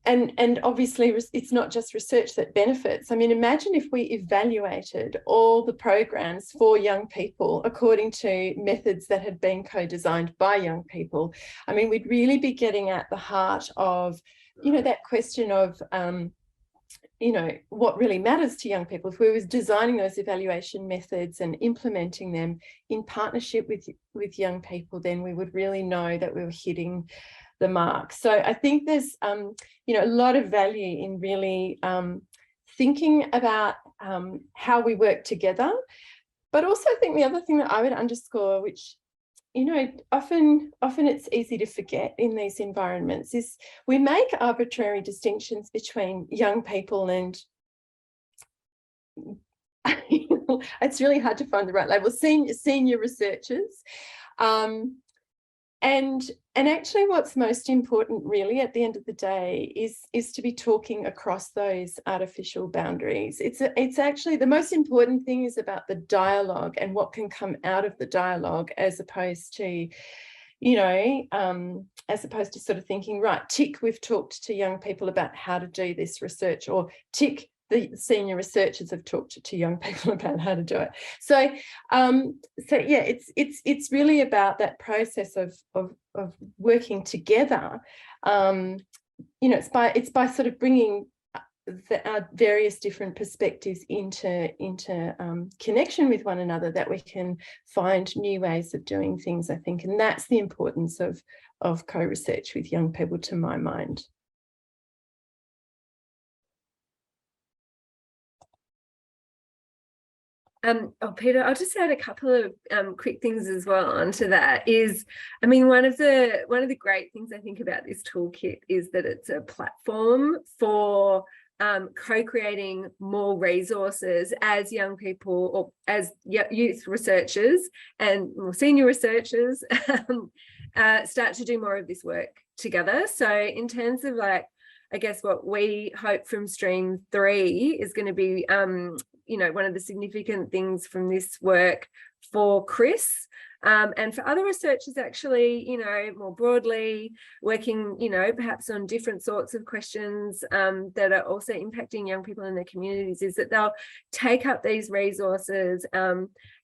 And obviously it's not just research that benefits. I mean, imagine if we evaluated all the programs for young people according to methods that had been co-designed by young people. I mean, we'd really be getting at the heart of, you know, that question of, you know, what really matters to young people. If we were designing those evaluation methods and implementing them in partnership with young people, then we would really know that we were hitting the mark. So I think there's, you know, a lot of value in really thinking about how we work together. But also I think the other thing that I would underscore, which, you know, often it's easy to forget in these environments, is we make arbitrary distinctions between young people and it's really hard to find the right label, senior researchers. And actually what's most important really at the end of the day is to be talking across those artificial boundaries. It's actually the most important thing is about the dialogue and what can come out of the dialogue, as opposed to, you know, as opposed to sort of thinking, right, tick, we've talked to young people about how to do this research, or tick, the senior researchers have talked to young people about how to do it. So, yeah, it's really about that process of working together. You know, it's by sort of bringing our various different perspectives into connection with one another that we can find new ways of doing things, I think, and that's the importance of co-research with young people, to my mind. Peter, I'll just add a couple of quick things as well onto that. Is, I mean, one of the great things I think about this toolkit is that it's a platform for co-creating more resources as young people, or as youth researchers and more senior researchers start to do more of this work together. So in terms of, like, I guess what we hope from stream 3 is going to be you know, one of the significant things from this work for Chris and for other researchers, actually, you know, more broadly, working, you know, perhaps on different sorts of questions that are also impacting young people in their communities, is that they'll take up these resources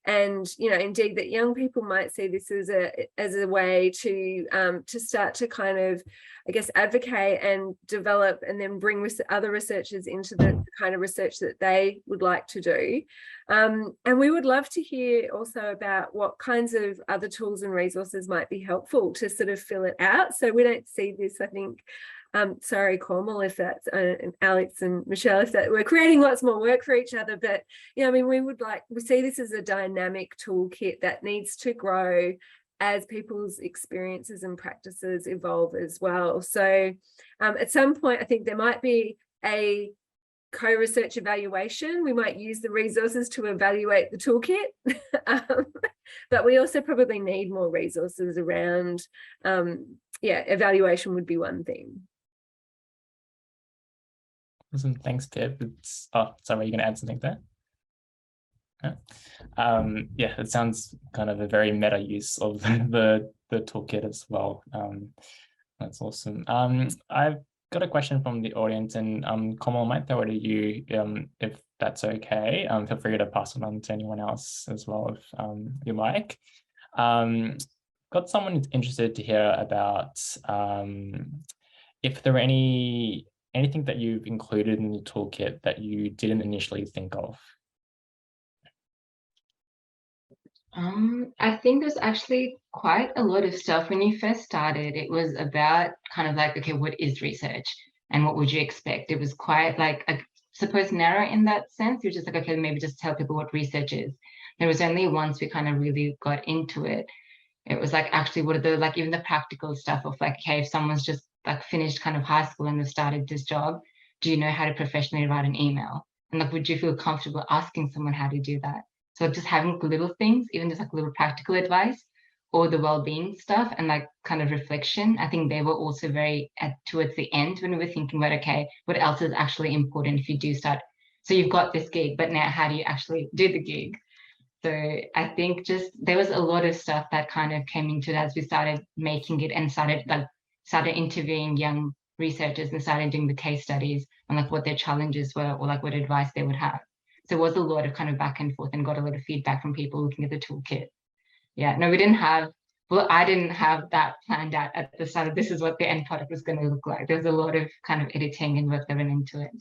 and, you know, indeed that young people might see this as a way to start to kind of, I guess, advocate and develop, and then bring other researchers into the kind of research that they would like to do. And we would love to hear also about what kinds of other tools and resources might be helpful to sort of fill it out. So we don't see this, I think, sorry, Cormal, if that's and Alex and Michelle, if that we're creating lots more work for each other, but yeah, I mean, we see this as a dynamic toolkit that needs to grow as people's experiences and practices evolve as well. So at some point, I think there might be a co-research evaluation. We might use the resources to evaluate the toolkit, but we also probably need more resources around, evaluation would be one thing. Awesome, thanks, Deb. Oh, sorry, you're going to add something there? Yeah, it sounds kind of a very meta use of the toolkit as well. That's awesome. I've got a question from the audience, and Komal, I might throw it at you if that's okay. Feel free to pass it on to anyone else as well if you like. Got someone who's interested to hear about if there were anything that you've included in the toolkit that you didn't initially think of. I think there's actually quite a lot of stuff. When you first started, it was about kind of like, okay, what is research and what would you expect? It was quite like, I suppose, narrow in that sense. You're just like, okay, maybe just tell people what research is. There was only once we kind of really got into it, it was like, actually, what are the, like, even the practical stuff of like, okay, if someone's just like finished kind of high school and they've started this job, do you know how to professionally write an email? And like, would you feel comfortable asking someone how to do that? So just having little things, even just like little practical advice or the well-being stuff and like kind of reflection, I think they were also very towards the end when we were thinking about, okay, what else is actually important if you do start. So you've got this gig, but now how do you actually do the gig? So I think just there was a lot of stuff that kind of came into it as we started making it and started interviewing young researchers and started doing the case studies on like what their challenges were or like what advice they would have. So it was a lot of kind of back and forth and got a lot of feedback from people looking at the toolkit. Yeah, no, I didn't have that planned out at the start of this is what the end product was going to look like. There's a lot of kind of editing and work that went into it.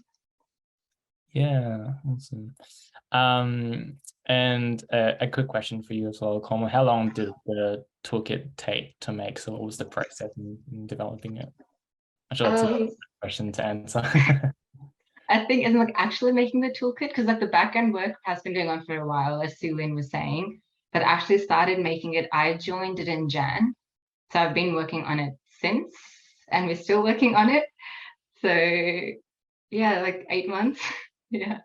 Yeah, awesome. And a quick question for you as well, Colma. How long did the toolkit take to make? So what was the process in developing it? I'm sure that's a question to answer. I think it's like actually making the toolkit, because like the back-end work has been going on for a while, as Sulin was saying, but actually started making it, I joined it in Jan. So I've been working on it since, and we're still working on it. So yeah, like 8 months. Yeah.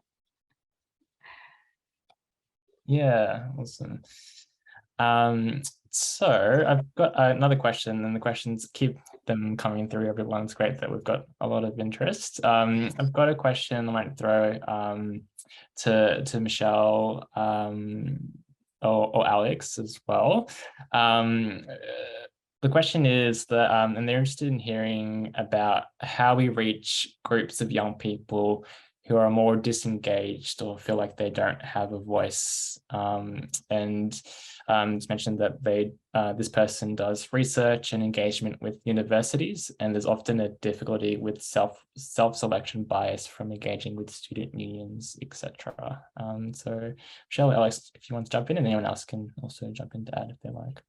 Yeah, awesome. So I've got another question, and the questions keep them coming through, everyone. It's great that we've got a lot of interest. I've got a question I might throw to Michelle or Alex as well. The question is that, and they're interested in hearing about how we reach groups of young people who are more disengaged or feel like they don't have a voice. It's mentioned that this person does research and engagement with universities, and there's often a difficulty with self-selection bias from engaging with student unions, etc. So Michelle, Alex, if you want to jump in, and anyone else can also jump in to add if they like.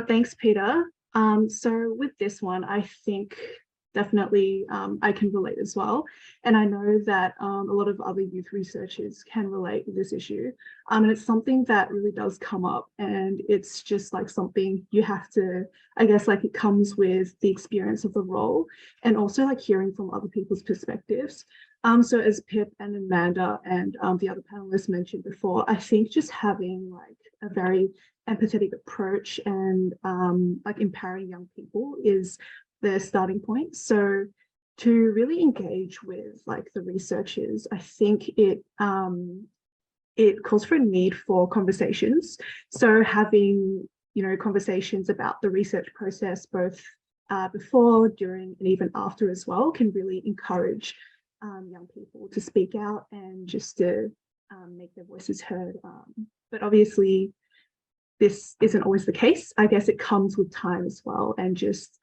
Thanks, Peter. So with this one, I think definitely I can relate as well. And I know that a lot of other youth researchers can relate with this issue. And it's something that really does come up, and it's just like something you have to, I guess, like it comes with the experience of the role and also like hearing from other people's perspectives. So as Pip and Amanda and the other panelists mentioned before, I think just having like a very empathetic approach and like empowering young people is the starting point. So to really engage with like the researchers, I think it calls for a need for conversations. So having, you know, conversations about the research process, both before, during, and even after as well, can really encourage young people to speak out and just to make their voices heard. But obviously, this isn't always the case. I guess it comes with time as well, and just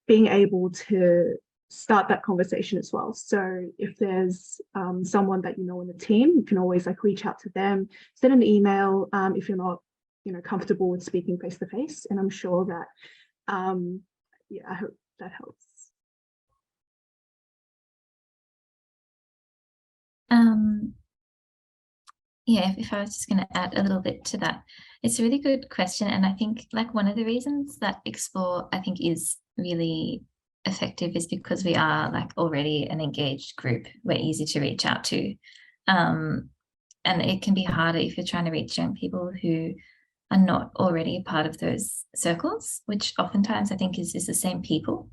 being able to start that conversation as well. So if there's someone that you know in the team, you can always like reach out to them, send an email if you're not, you know, comfortable with speaking face to face. And I'm sure that, yeah, I hope that helps. Yeah, if I was just going to add a little bit to that, it's a really good question. And I think like one of the reasons that Explore, I think, is really effective is because we are like already an engaged group. We're easy to reach out to. And it can be harder if you're trying to reach young people who are not already a part of those circles, which oftentimes I think is the same people.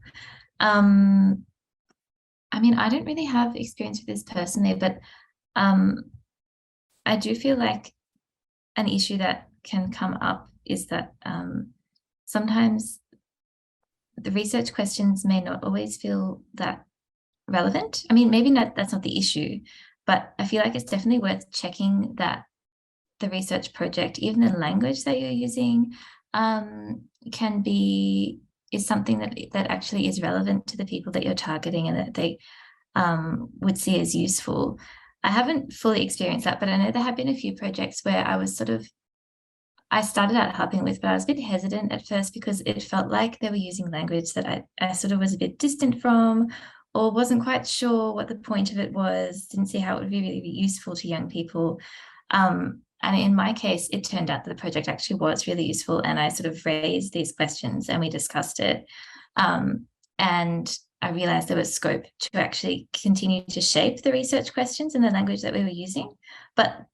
I mean, I don't really have experience with this personally, but I do feel like an issue that can come up is that sometimes the research questions may not always feel that relevant. I mean, maybe that's not the issue, but I feel like it's definitely worth checking that the research project, even the language that you're using, is something that actually is relevant to the people that you're targeting and that they would see as useful. I haven't fully experienced that, but I know there have been a few projects where I started out helping with, but I was a bit hesitant at first because it felt like they were using language that I sort of was a bit distant from, or wasn't quite sure what the point of it was, didn't see how it would really be useful to young people. And in my case, it turned out that the project actually was really useful, and I sort of raised these questions and we discussed it. And I realized there was scope to actually continue to shape the research questions in the language that we were using. But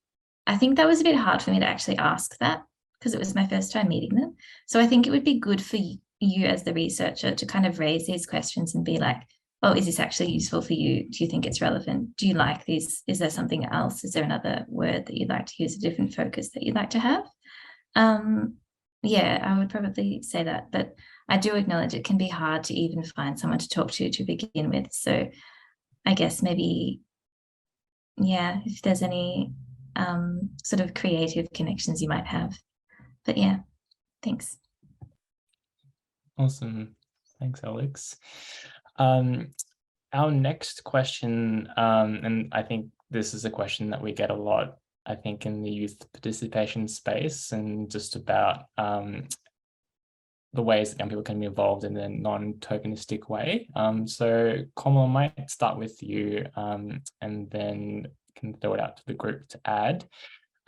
I think that was a bit hard for me to actually ask that because it was my first time meeting them. So I think it would be good for you as the researcher to kind of raise these questions and be like, oh, is this actually useful for you? Do you think it's relevant? Do you like this? Is there something else? Is there another word that you'd like to use, a different focus that you'd like to have? Yeah, I would probably say that, but I do acknowledge it can be hard to even find someone to talk to begin with. So I guess maybe, yeah, if there's any sort of creative connections you might have. But yeah, thanks. Awesome. Thanks, Alex. Our next question, and I think this is a question that we get a lot, I think, in the youth participation space, and just about the ways that young people can be involved in a non-tokenistic way. So Komal, I might start with you, and then can throw it out to the group to add.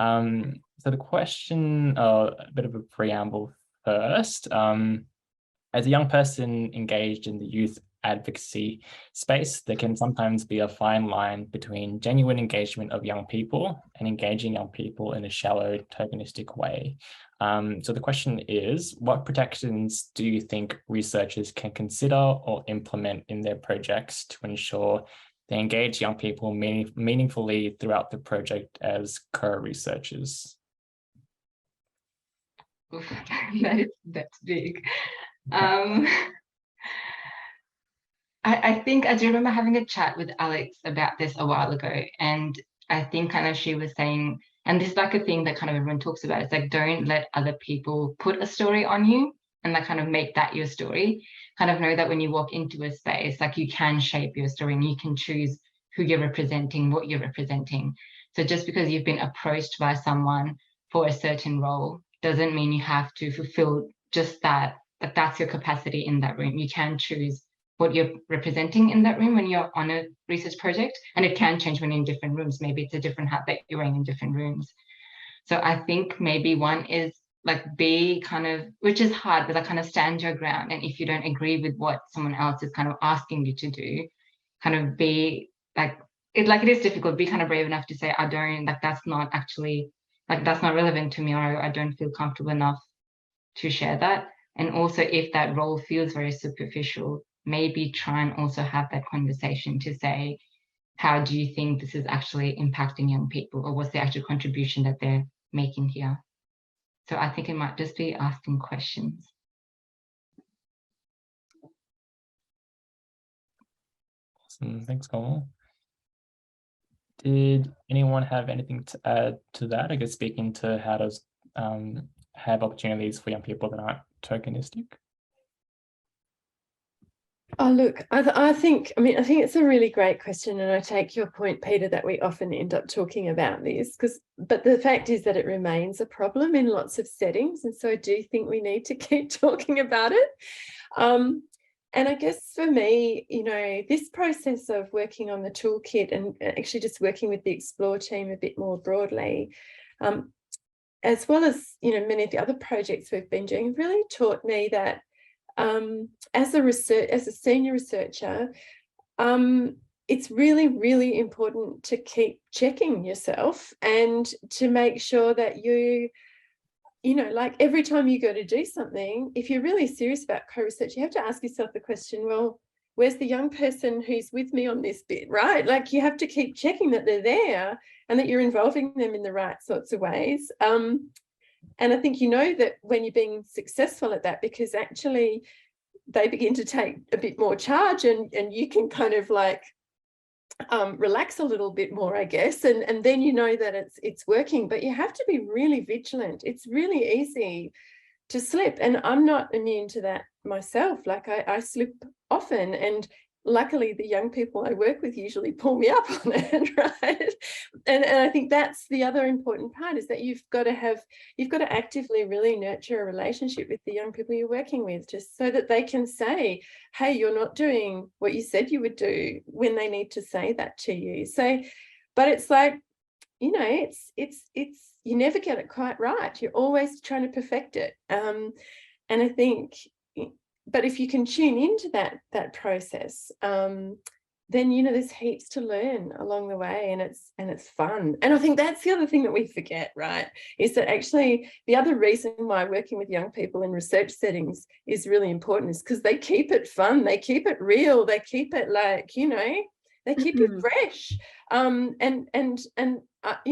So the question, a bit of a preamble first. As a young person engaged in the youth advocacy space, there can sometimes be a fine line between genuine engagement of young people and engaging young people in a shallow, tokenistic way. So the question is, what protections do you think researchers can consider or implement in their projects to ensure they engage young people meaningfully throughout the project as co-researchers? That's big. I think I do remember having a chat with Alex about this a while ago, and I think kind of she was saying, and this is like a thing that kind of everyone talks about, it's like, don't let other people put a story on you and like kind of make that your story. Kind of know that when you walk into a space, like you can shape your story and you can choose who you're representing, what you're representing. So just because you've been approached by someone for a certain role doesn't mean you have to fulfill just that, but that's your capacity in that room. You can choose what you're representing in that room when you're on a research project, and it can change when you're in different rooms. Maybe it's a different hat that you're wearing in different rooms. So I think maybe one is like be kind of, which is hard, but like kind of stand your ground. And if you don't agree with what someone else is kind of asking you to do, kind of be like, it is difficult, be kind of brave enough to say, I don't, like that's not actually, like that's not relevant to me, or I don't feel comfortable enough to share that. And also if that role feels very superficial, maybe try and also have that conversation to say, how do you think this is actually impacting young people, or what's the actual contribution that they're making here? So I think it might just be asking questions. Awesome. Thanks, Komal. Did anyone have anything to add to that? I guess speaking to how does have opportunities for young people that aren't tokenistic? Oh, look, I think it's a really great question, and I take your point, Peter, that we often end up talking about this but the fact is that it remains a problem in lots of settings, and so I do think we need to keep talking about it. And I guess for me, this process of working on the toolkit and actually just working with the Explore team a bit more broadly, as well as many of the other projects we've been doing, really taught me that as a senior researcher, it's really, really important to keep checking yourself and to make sure that like every time you go to do something, if you're really serious about co-research, you have to ask yourself the question, well, where's the young person who's with me on this bit, right? Like you have to keep checking that they're there and that you're involving them in the right sorts of ways. And I think that when you're being successful at that, because actually they begin to take a bit more charge and you can kind of like relax a little bit more, I guess, and then that it's working. But you have to be really vigilant. It's really easy to slip, and I'm not immune to that myself. Like I slip often, and luckily the young people I work with usually pull me up on it, right? And I think that's the other important part, is that you've got to actively really nurture a relationship with the young people you're working with, just so that they can say, hey, you're not doing what you said you would do, when they need to say that to you. So, but it's like, it's you never get it quite right. You're always trying to perfect it. And I think, but if you can tune into that process, then there's heaps to learn along the way, and it's fun. And I think that's the other thing that we forget, right, is that actually the other reason why working with young people in research settings is really important is because they keep it fun, they keep it real, they keep it they keep you fresh. I'm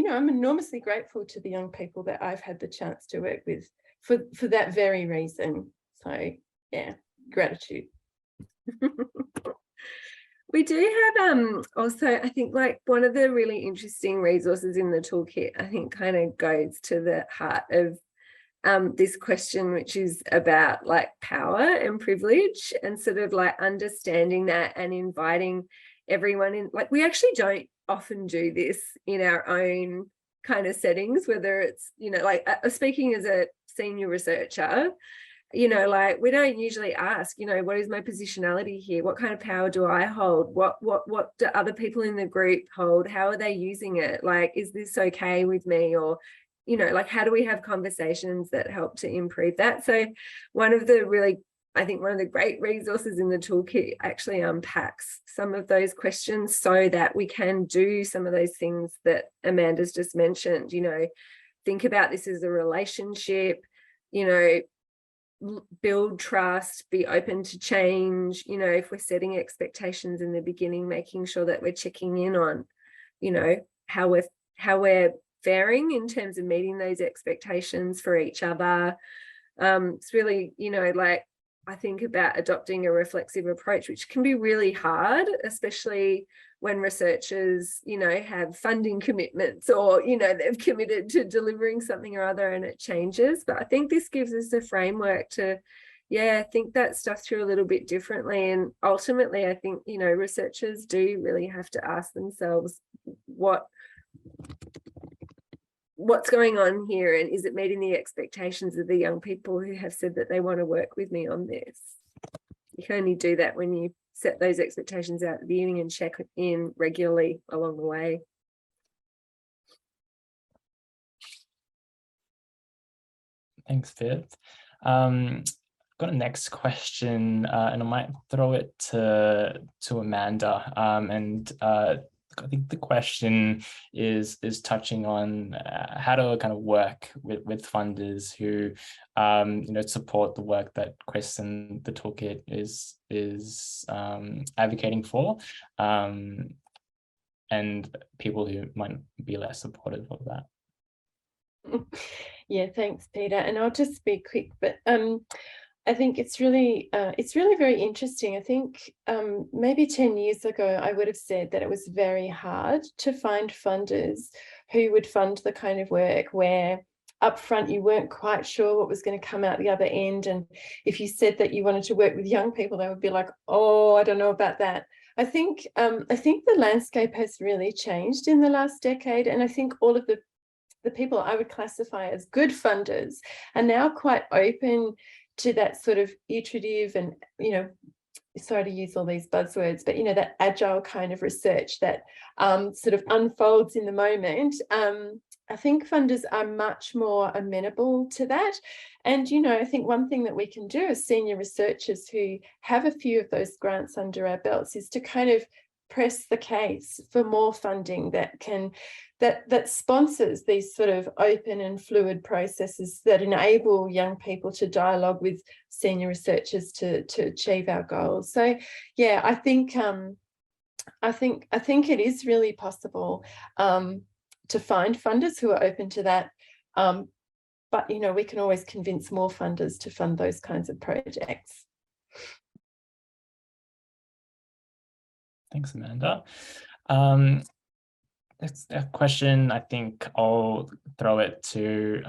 enormously grateful to the young people that I've had the chance to work with for that very reason. So yeah, gratitude. We do have also, I think, like one of the really interesting resources in the toolkit, I think kind of goes to the heart of this question, which is about like power and privilege, and sort of like understanding that and inviting everyone in. Like, we actually don't often do this in our own kind of settings, whether it's, like speaking as a senior researcher, like we don't usually ask, what is my positionality here? What kind of power do I hold? What do other people in the group hold? How are they using it? Like, is this okay with me? Or, like, how do we have conversations that help to improve that? So one of the great resources in the toolkit actually unpacks some of those questions so that we can do some of those things that Amanda's just mentioned. Think about this as a relationship, build trust, be open to change. If we're setting expectations in the beginning, making sure that we're checking in on, how we're faring in terms of meeting those expectations for each other. It's really, like, I think about adopting a reflexive approach, which can be really hard, especially when researchers, have funding commitments, or, they've committed to delivering something or other and it changes. But I think this gives us a framework to, think that stuff through a little bit differently. And ultimately, I think, researchers do really have to ask themselves what's going on here, and is it meeting the expectations of the young people who have said that they want to work with me on this? You can only do that when you set those expectations out at the beginning and check in regularly along the way. Thanks, Viv. Got a next question, and I might throw it to Amanda. I think the question is touching on how to kind of work with funders who support the work that Chris and the toolkit is advocating for, and people who might be less supportive of that. Yeah, thanks, Peter. And I'll just be quick, but I think it's really very interesting. I think maybe 10 years ago, I would have said that it was very hard to find funders who would fund the kind of work where upfront you weren't quite sure what was going to come out the other end. And if you said that you wanted to work with young people, they would be like, oh, I don't know about that. I think the landscape has really changed in the last decade. And I think all of the people I would classify as good funders are now quite open to that sort of iterative and, sorry to use all these buzzwords, but, that agile kind of research that sort of unfolds in the moment. I think funders are much more amenable to that. And, I think one thing that we can do as senior researchers who have a few of those grants under our belts is to kind of press the case for more funding that sponsors these sort of open and fluid processes that enable young people to dialogue with senior researchers to achieve our goals. So yeah, I think it is really possible to find funders who are open to that. But we can always convince more funders to fund those kinds of projects. Thanks, Amanda. That's a question. I think I'll throw it to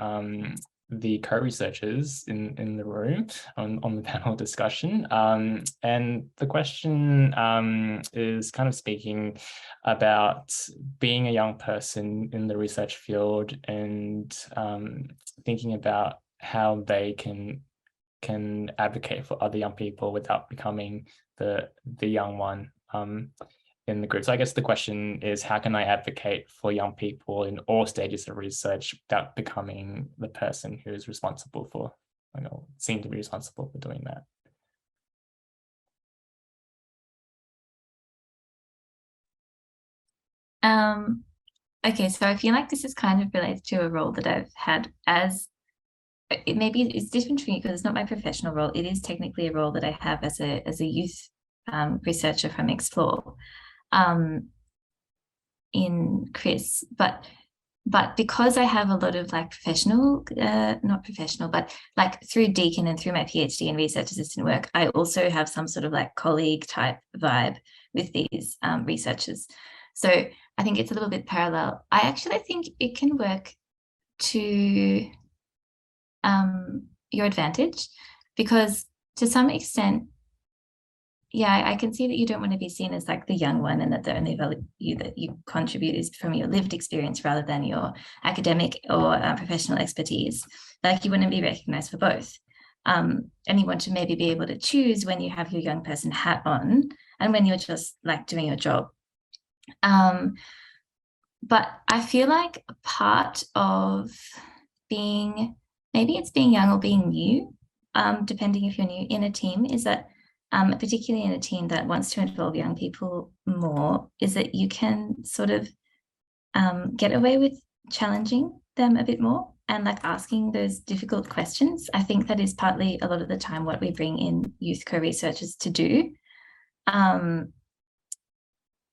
the co-researchers in the room on the panel discussion. And the question is kind of speaking about being a young person in the research field and thinking about how they can advocate for other young people without becoming the young one in the group. So I guess the question is, how can I advocate for young people in all stages of research without becoming the person who is responsible for, seem to be responsible for doing that? Okay, so I feel like this is kind of related to a role that I've had as maybe it's different for me because it's not my professional role. It is technically a role that I have as a youth researcher from Explore in Chris, but because I have a lot of like professional, not professional, but like through Deakin and through my PhD and research assistant work, I also have some sort of like colleague type vibe with these researchers. So I think it's a little bit parallel. I actually think it can work to your advantage because to some extent, yeah, I can see that you don't want to be seen as like the young one and that the only value that you contribute is from your lived experience rather than your academic or professional expertise. Like you want to be recognized for both. And you want to maybe be able to choose when you have your young person hat on and when you're just like doing your job. But I feel like a part of being, maybe it's being young or being new, depending if you're new in a team, is that particularly in a team that wants to involve young people more, is that you can sort of get away with challenging them a bit more and like asking those difficult questions. I think that is partly a lot of the time what we bring in youth co-researchers to do,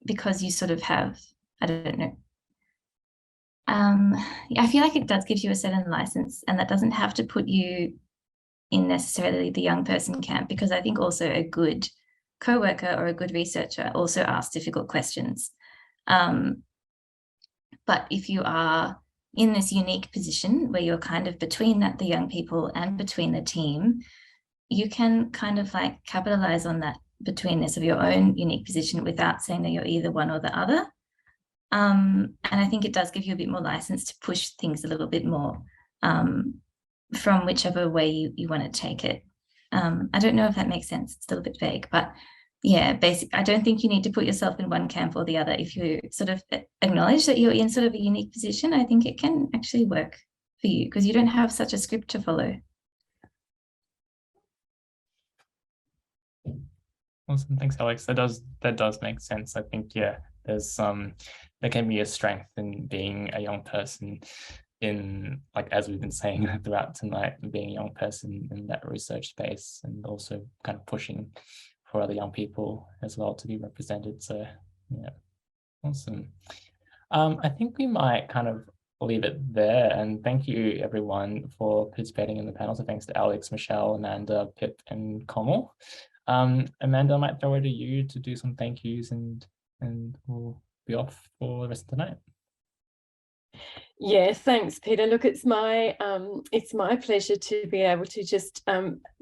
because you sort of have, I don't know, I feel like it does give you a certain license, and that doesn't have to put you in necessarily the young person camp, because I think also a good co-worker or a good researcher also asks difficult questions. But if you are in this unique position where you're kind of between the young people and between the team, you can kind of like capitalize on that betweenness of your own unique position without saying that you're either one or the other. And I think it does give you a bit more license to push things a little bit more from whichever way you want to take it. I don't know if that makes sense. It's still a bit vague, but yeah, I don't think you need to put yourself in one camp or the other. If you sort of acknowledge that you're in sort of a unique position, I think it can actually work for you because you don't have such a script to follow. Awesome, thanks, Alex. That does make sense. I think, yeah, there can be a strength in being a young person in, like, as we've been saying throughout tonight, being a young person in that research space and also kind of pushing for other young people as well to be represented. So yeah, awesome. I think we might kind of leave it there, and thank you everyone for participating in the panel. So thanks to Alex, Michelle, Amanda, Pip, and Connell. Amanda, I might throw it to you to do some thank yous and we'll be off for the rest of the night. Yeah, thanks, Peter. Look, it's my pleasure to be able to just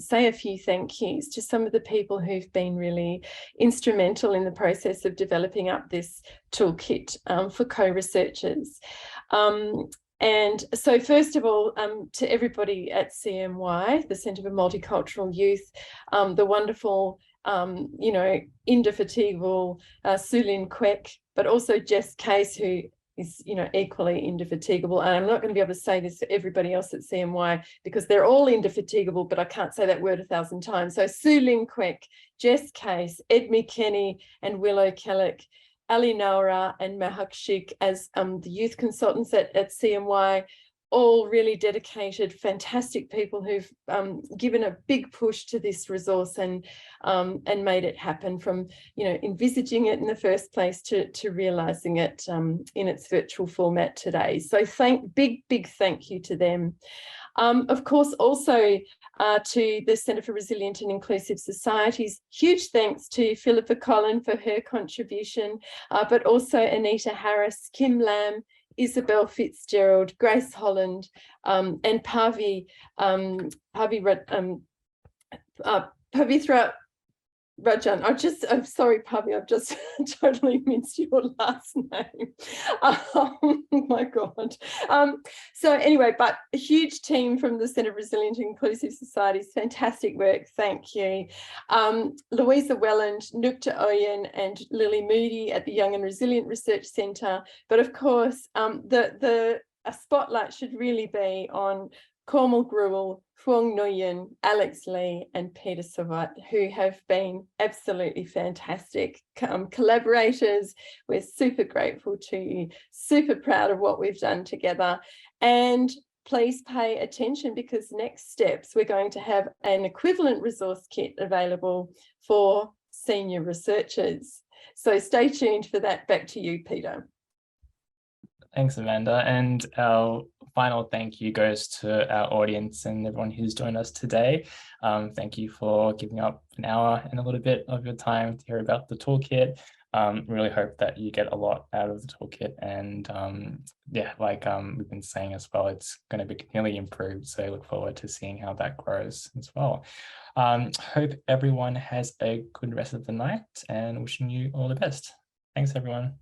say a few thank yous to some of the people who've been really instrumental in the process of developing up this toolkit for co-researchers. And so first of all, to everybody at CMY, the Centre for Multicultural Youth, the wonderful, indefatigable Sulin Kwek, but also Jess Case, who is, equally indefatigable. And I'm not going to be able to say this for everybody else at CMY because they're all indefatigable, but I can't say that word 1,000 times. So Sulin Kwek, Jess Case, Edmi Kenny, and Willow Kellick, Ali Naura and Mahak Sheikh as the youth consultants at CMY, all really dedicated, fantastic people who've given a big push to this resource and made it happen from, envisaging it in the first place to realising it in its virtual format today. So big thank you to them. Of course, also to the Centre for Resilient and Inclusive Societies, huge thanks to Philippa Collin for her contribution, but also Anita Harris, Kim Lamb, Isabel Fitzgerald, Grace Holland, and Pavithra Rajan. I'm sorry, Pavi, I've just totally minced your last name. Oh my God. So anyway, but a huge team from the Centre for Resilient and Inclusive Societies, fantastic work, thank you. Louisa Welland, Nukta Oyen and Lily Moody at the Young and Resilient Research Centre. But of course, a spotlight should really be on Cormal Gruel, Phuong Nguyen, Alex Lee, and Peter Savat, who have been absolutely fantastic collaborators. We're super grateful to you, super proud of what we've done together. And please pay attention, because next steps, we're going to have an equivalent resource kit available for senior researchers. So stay tuned for that. Back to you, Peter. Thanks, Amanda. And our final thank you goes to our audience and everyone who's joined us today. Thank you for giving up an hour and a little bit of your time to hear about the toolkit. Really hope that you get a lot out of the toolkit, and yeah, like we've been saying as well, it's going to be continually improved, so I look forward to seeing how that grows as well. Hope everyone has a good rest of the night, and wishing you all the best. Thanks, everyone.